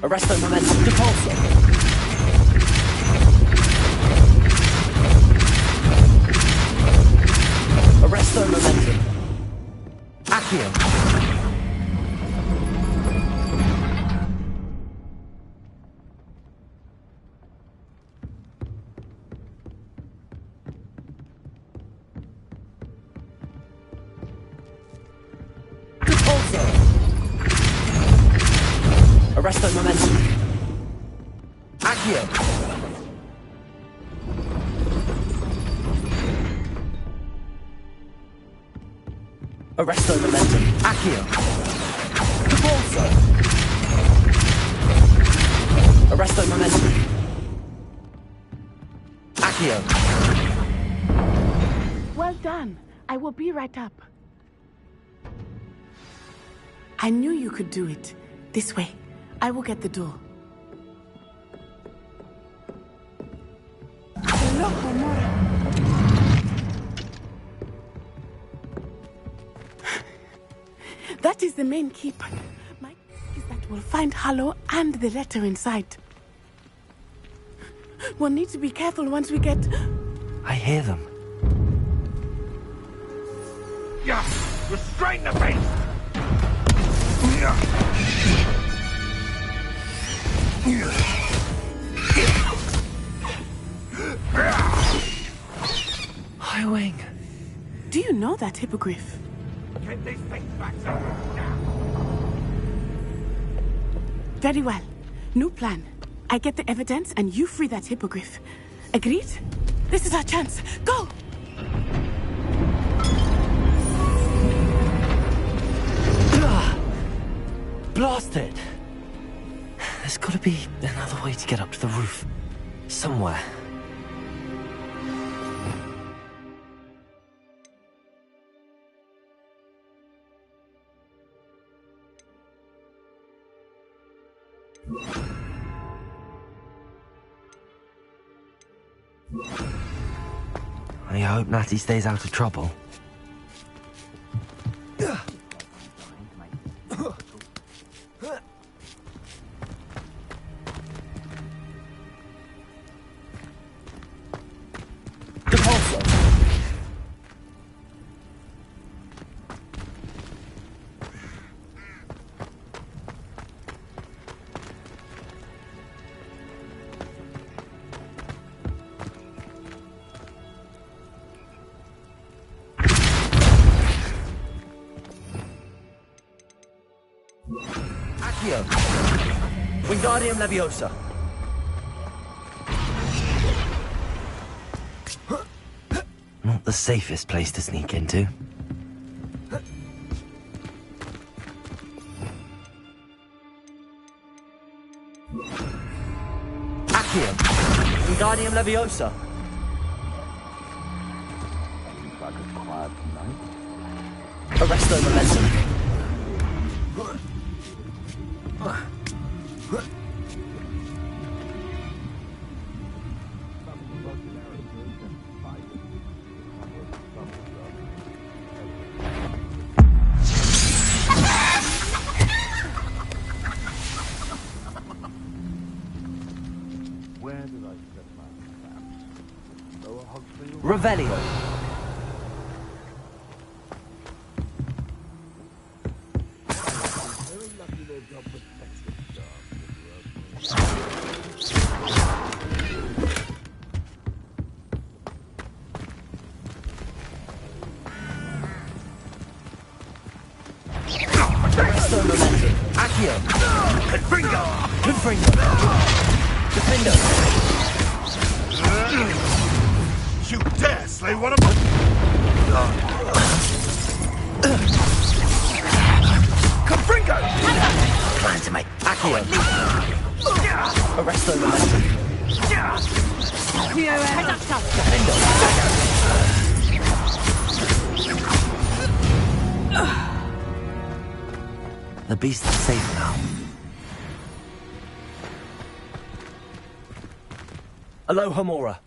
Arresto momentum. Depulso. Arresto momentum. Accio. Arresto momentum. Accio. Arresto momentum. Accio. Depulso. Arresto momentum. Accio. Well done. I will be right up. I knew you could do it. This way. I will get the door. That is the main keeper. My guess is that we'll find Harlow and the letter inside. We'll need to be careful once we get... I hear them. Yeah, restrain the beast! Highwing. Do you know that hippogriff? Get these things back to now. Very well. New plan. I get the evidence and you free that hippogriff. Agreed? This is our chance. Go! Blasted! There's gotta be another way to get up to the roof. Somewhere. I hope Natty stays out of trouble. Wingardium Leviosa. Not the safest place to sneak into. Accio. Wingardium Leviosa. Seems like a quiet night. Arresto momentum. Revelio. Arresto momentum. Accio. Confringo. You dare slay one of us? Confringo! Trying to make Accio. Arresto momentum. The beast is safe now. Aloha Mora.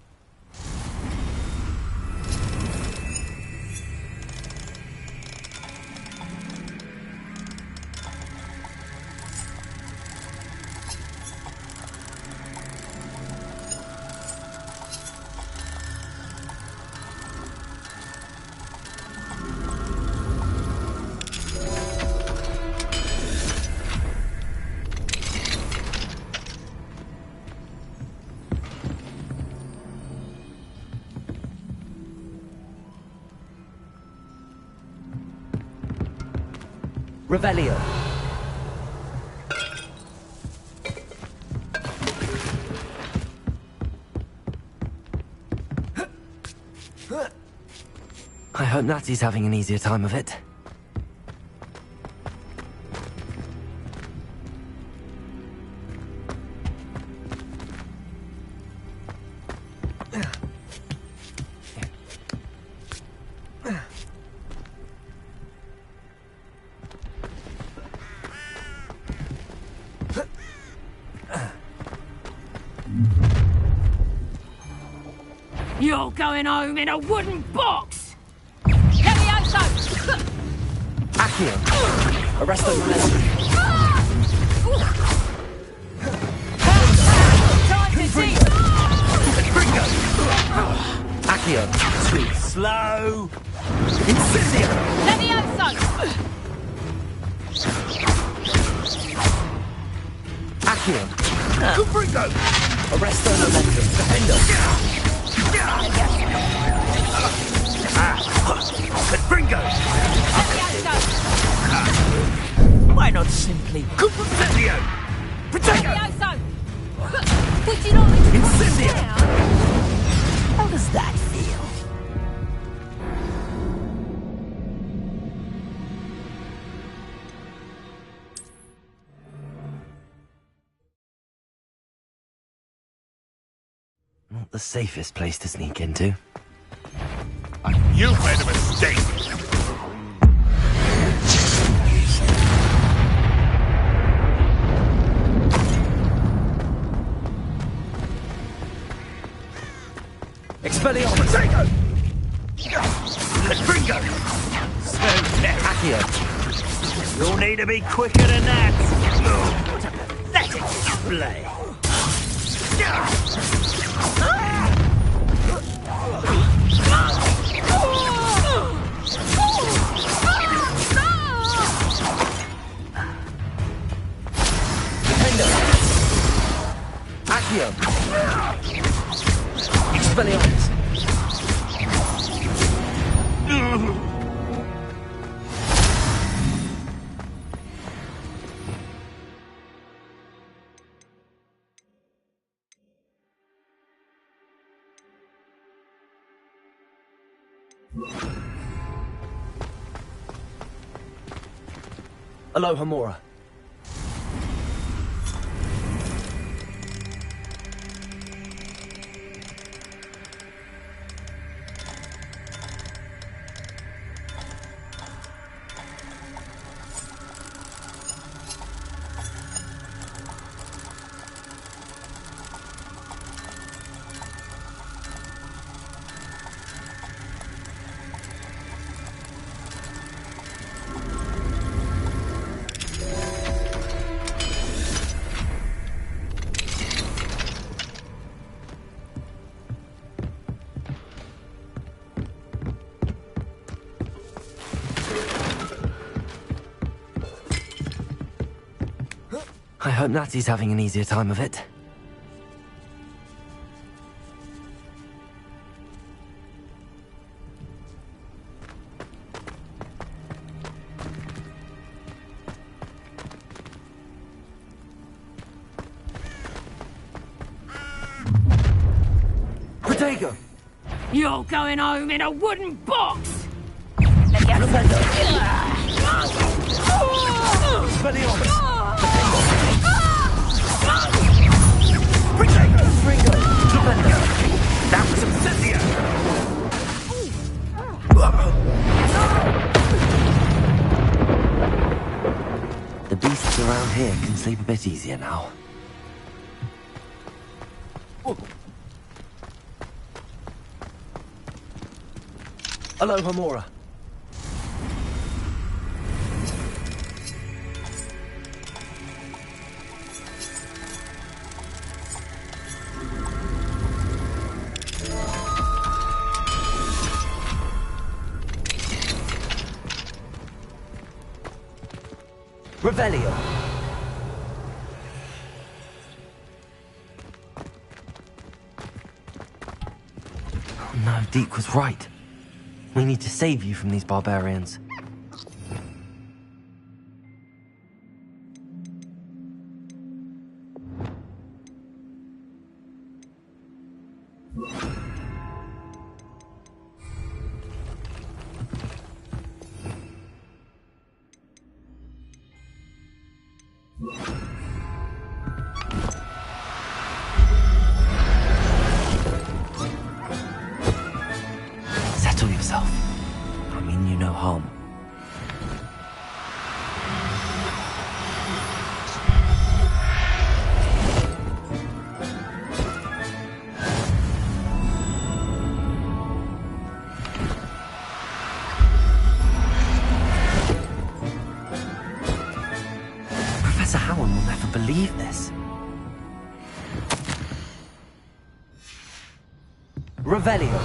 Revelio. I hope Natty's having an easier time of it. You're going home in a wooden box! Levioso! Accio. Arresto momentum. Time to see! Accio. too slow. Incendio. Levioso! Accio. Confringo! Arresto momentum. Defendo. Confringo! Why not simply Incendio! Protego! Would you not like to Incendio! down? How does that feel? Not the safest place to sneak into. You've made a mistake. Expelliarmus! Confringo! So Accio. you'll need to be quicker than that. What a pathetic display. Accio. Expelliarmus. Aloha Mora. I hope Natty's having an easier time of it. Protego! You're going home in a wooden box! That was obsidian! The beasts around here can sleep a bit easier now. Aloha, Mora. Revelio. Oh no, Deke was right. We need to save you from these barbarians. Settle yourself. I mean you no harm. Professor Howard will never believe this. Revelio.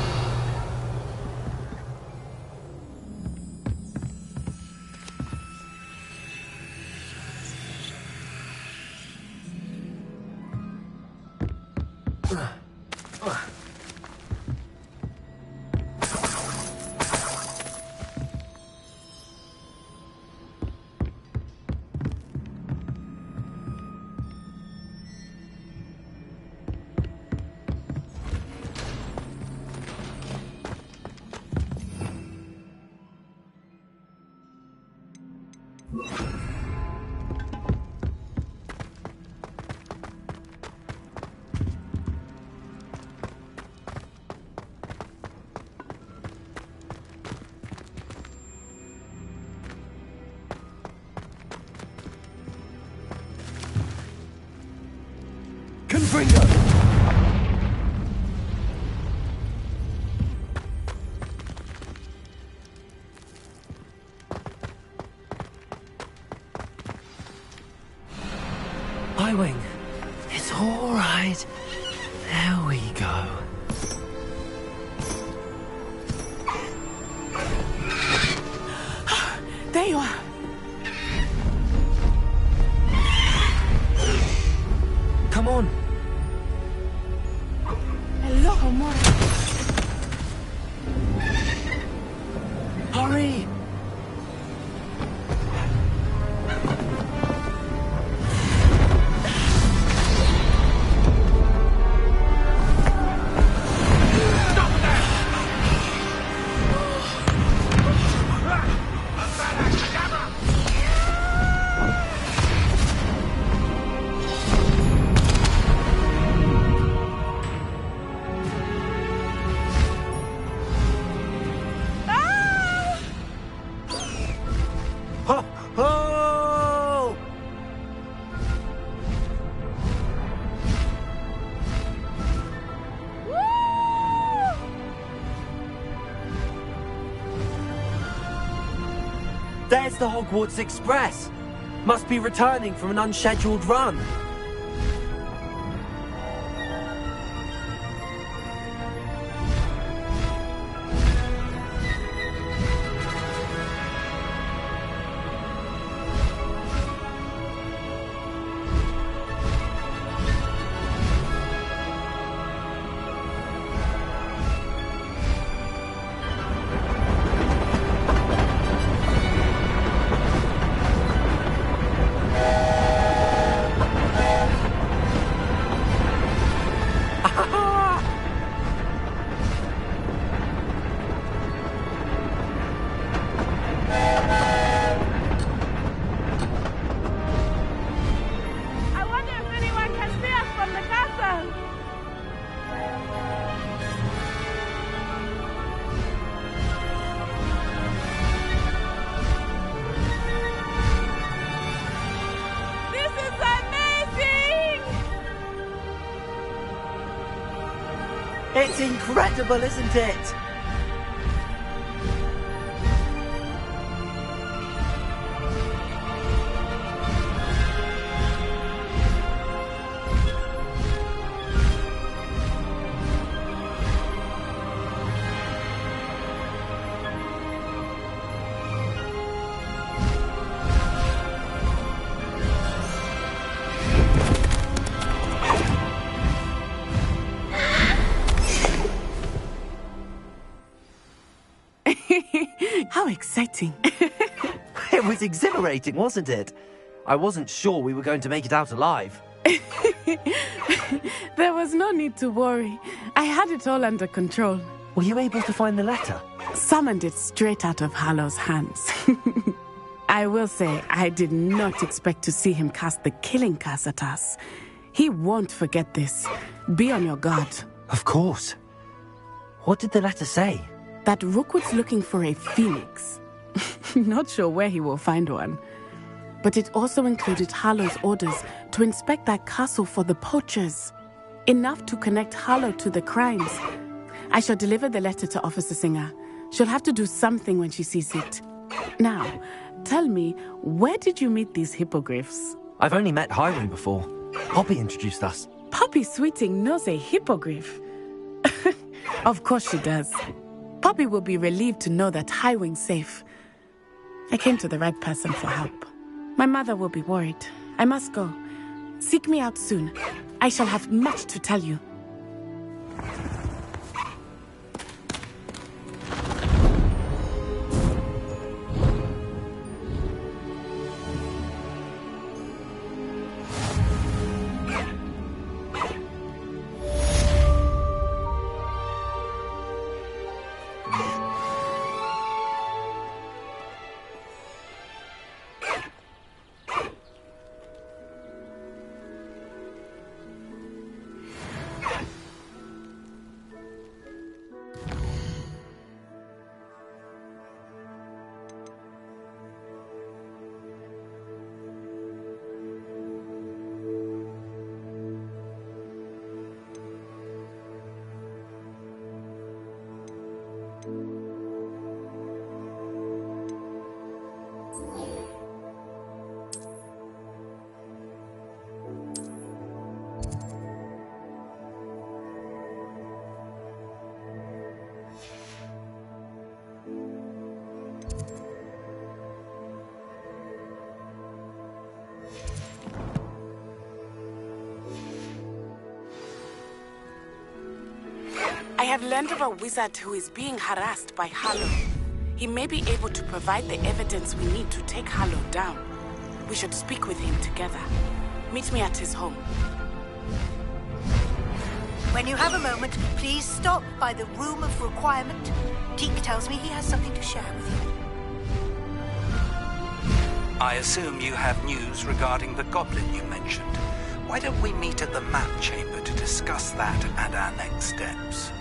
Confringo! I-Wing. It's all right. There we go. There you are. Come on. Hello, Mora. Hurry! There's the Hogwarts Express. Must be returning from an unscheduled run. It's incredible, isn't it? How exciting. It was exhilarating, wasn't it? I wasn't sure we were going to make it out alive. There was no need to worry. I had it all under control. Were you able to find the letter? Summoned it straight out of Hallow's hands. I will say, I did not expect to see him cast the killing curse at us. He won't forget this. Be on your guard. Of course. What did the letter say? That Rookwood's looking for a phoenix. Not sure where he will find one. But it also included Hallow's orders to inspect that castle for the poachers. Enough to connect Hallow to the crimes. I shall deliver the letter to Officer Singer. She'll have to do something when she sees it. Now, tell me, where did you meet these hippogriffs? I've only met Highway before. Poppy introduced us. Poppy Sweeting knows a hippogriff. Of course she does. Poppy will be relieved to know that Highwing's safe. I came to the right person for help. My mother will be worried. I must go. Seek me out soon. I shall have much to tell you. I have learned of a wizard who is being harassed by Hallow. He may be able to provide the evidence we need to take Hallow down. We should speak with him together. Meet me at his home. When you have a moment, please stop by the Room of Requirement. Teak tells me he has something to share with you. I assume you have news regarding the goblin you mentioned. Why don't we meet at the map chamber to discuss that and our next steps?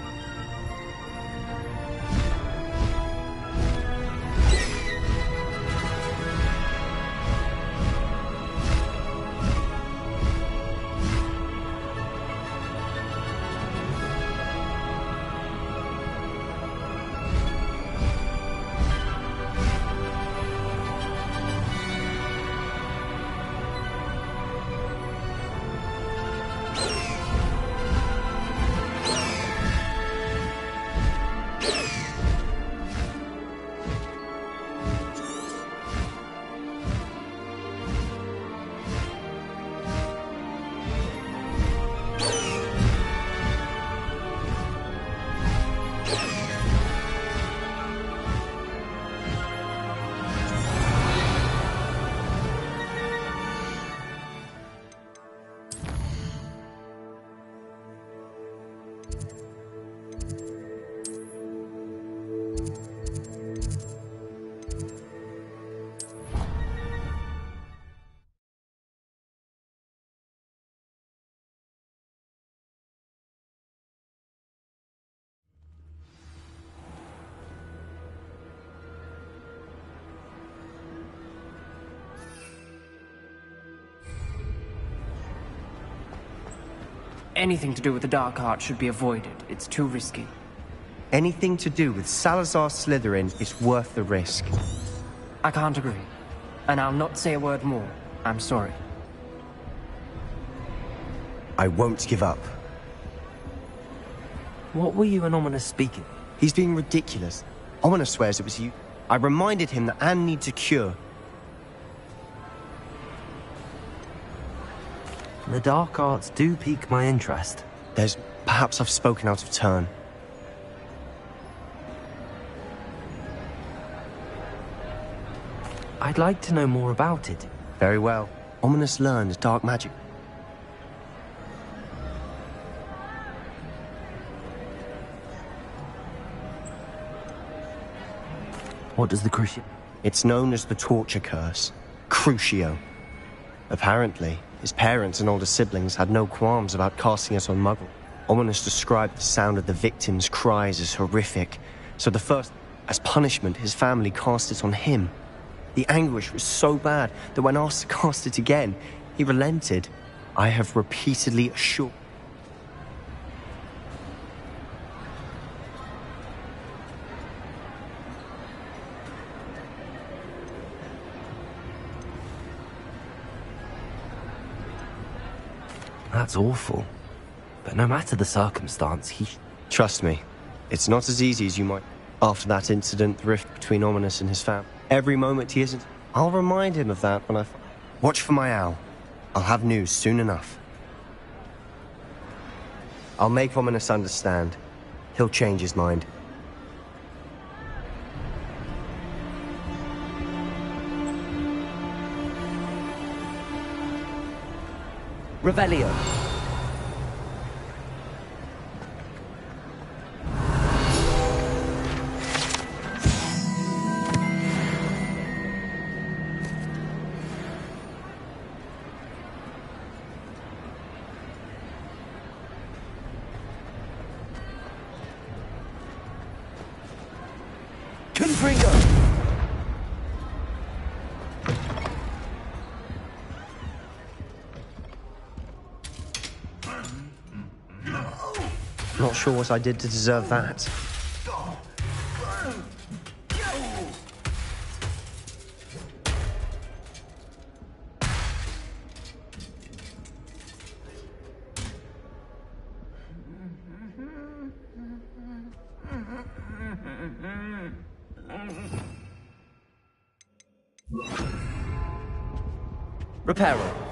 Anything to do with the dark art should be avoided. It's too risky. Anything to do with Salazar Slytherin is worth the risk. I can't agree. And I'll not say a word more. I'm sorry. I won't give up. What were you and Ominous speaking? He's being ridiculous. Ominous swears it was you. I reminded him that Anne needs a cure. The dark arts do pique my interest. Perhaps I've spoken out of turn. I'd like to know more about it. Very well. Ominous learns dark magic. What does the Crucio... It's known as the torture curse. Crucio. Apparently, his parents and older siblings had no qualms about casting it on Muggle. Ominous described the sound of the victims' cries as horrific, so as punishment, his family cast it on him. The anguish was so bad that when asked to cast it again, he relented. I have repeatedly assured... That's awful. But no matter the circumstance, he... Trust me, it's not as easy as you might... After that incident, the rift between Ominous and his family. Every moment he isn't... I'll remind him of that when I... Watch for my owl. I'll have news soon enough. I'll make Ominous understand. He'll change his mind. Revelio. Not sure what I did to deserve that. Reparo.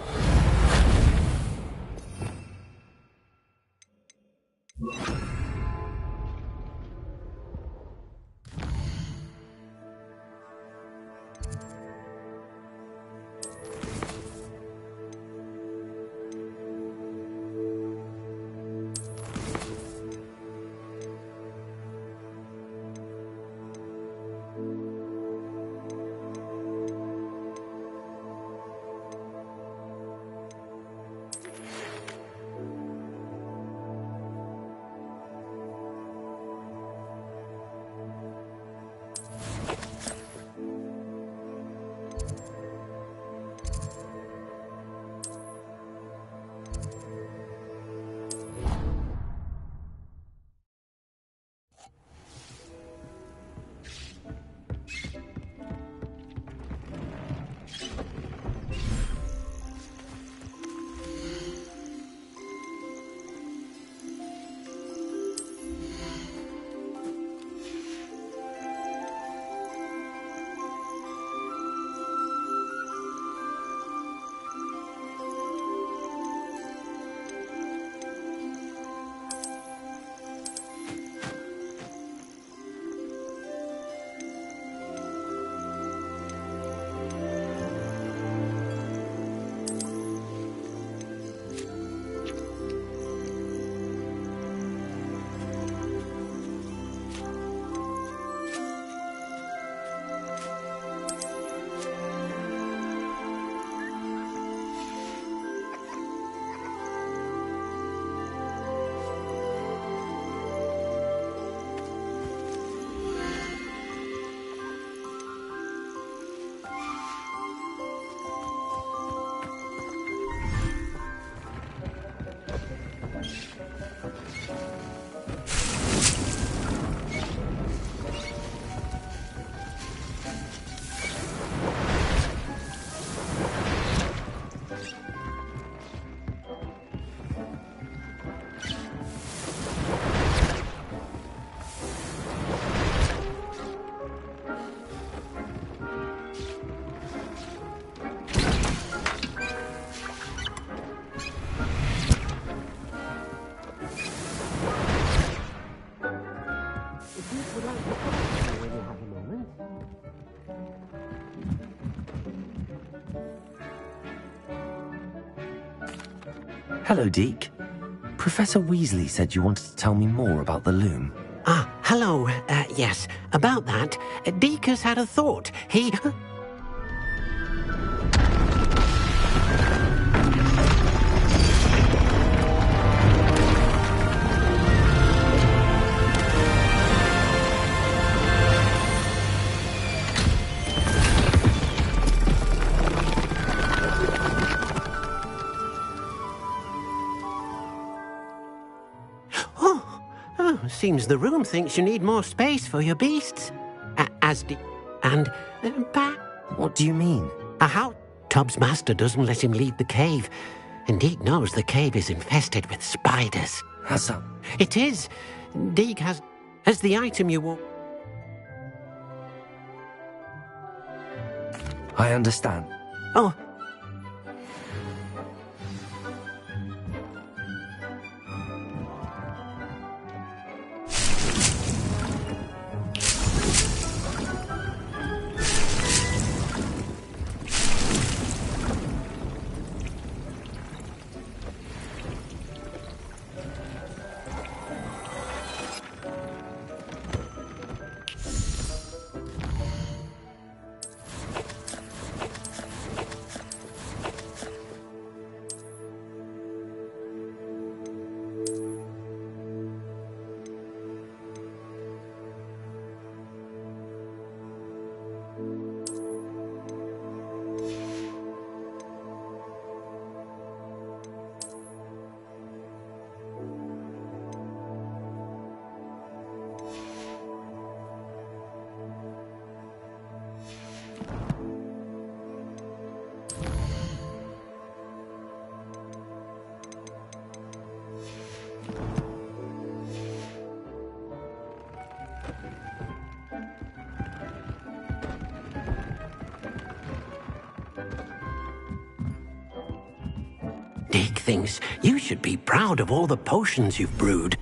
Hello, Deke. Professor Weasley said you wanted to tell me more about the loom. Ah, hello. Yes, about that. Deke has had a thought. He... Seems the room thinks you need more space for your beasts. What do you mean? How Tubbs' master doesn't let him leave the cave. And Deke knows the cave is infested with spiders. Has that? It is. Deke has the item you want. I understand. Oh. Deke thinks you should be proud of all the potions you've brewed.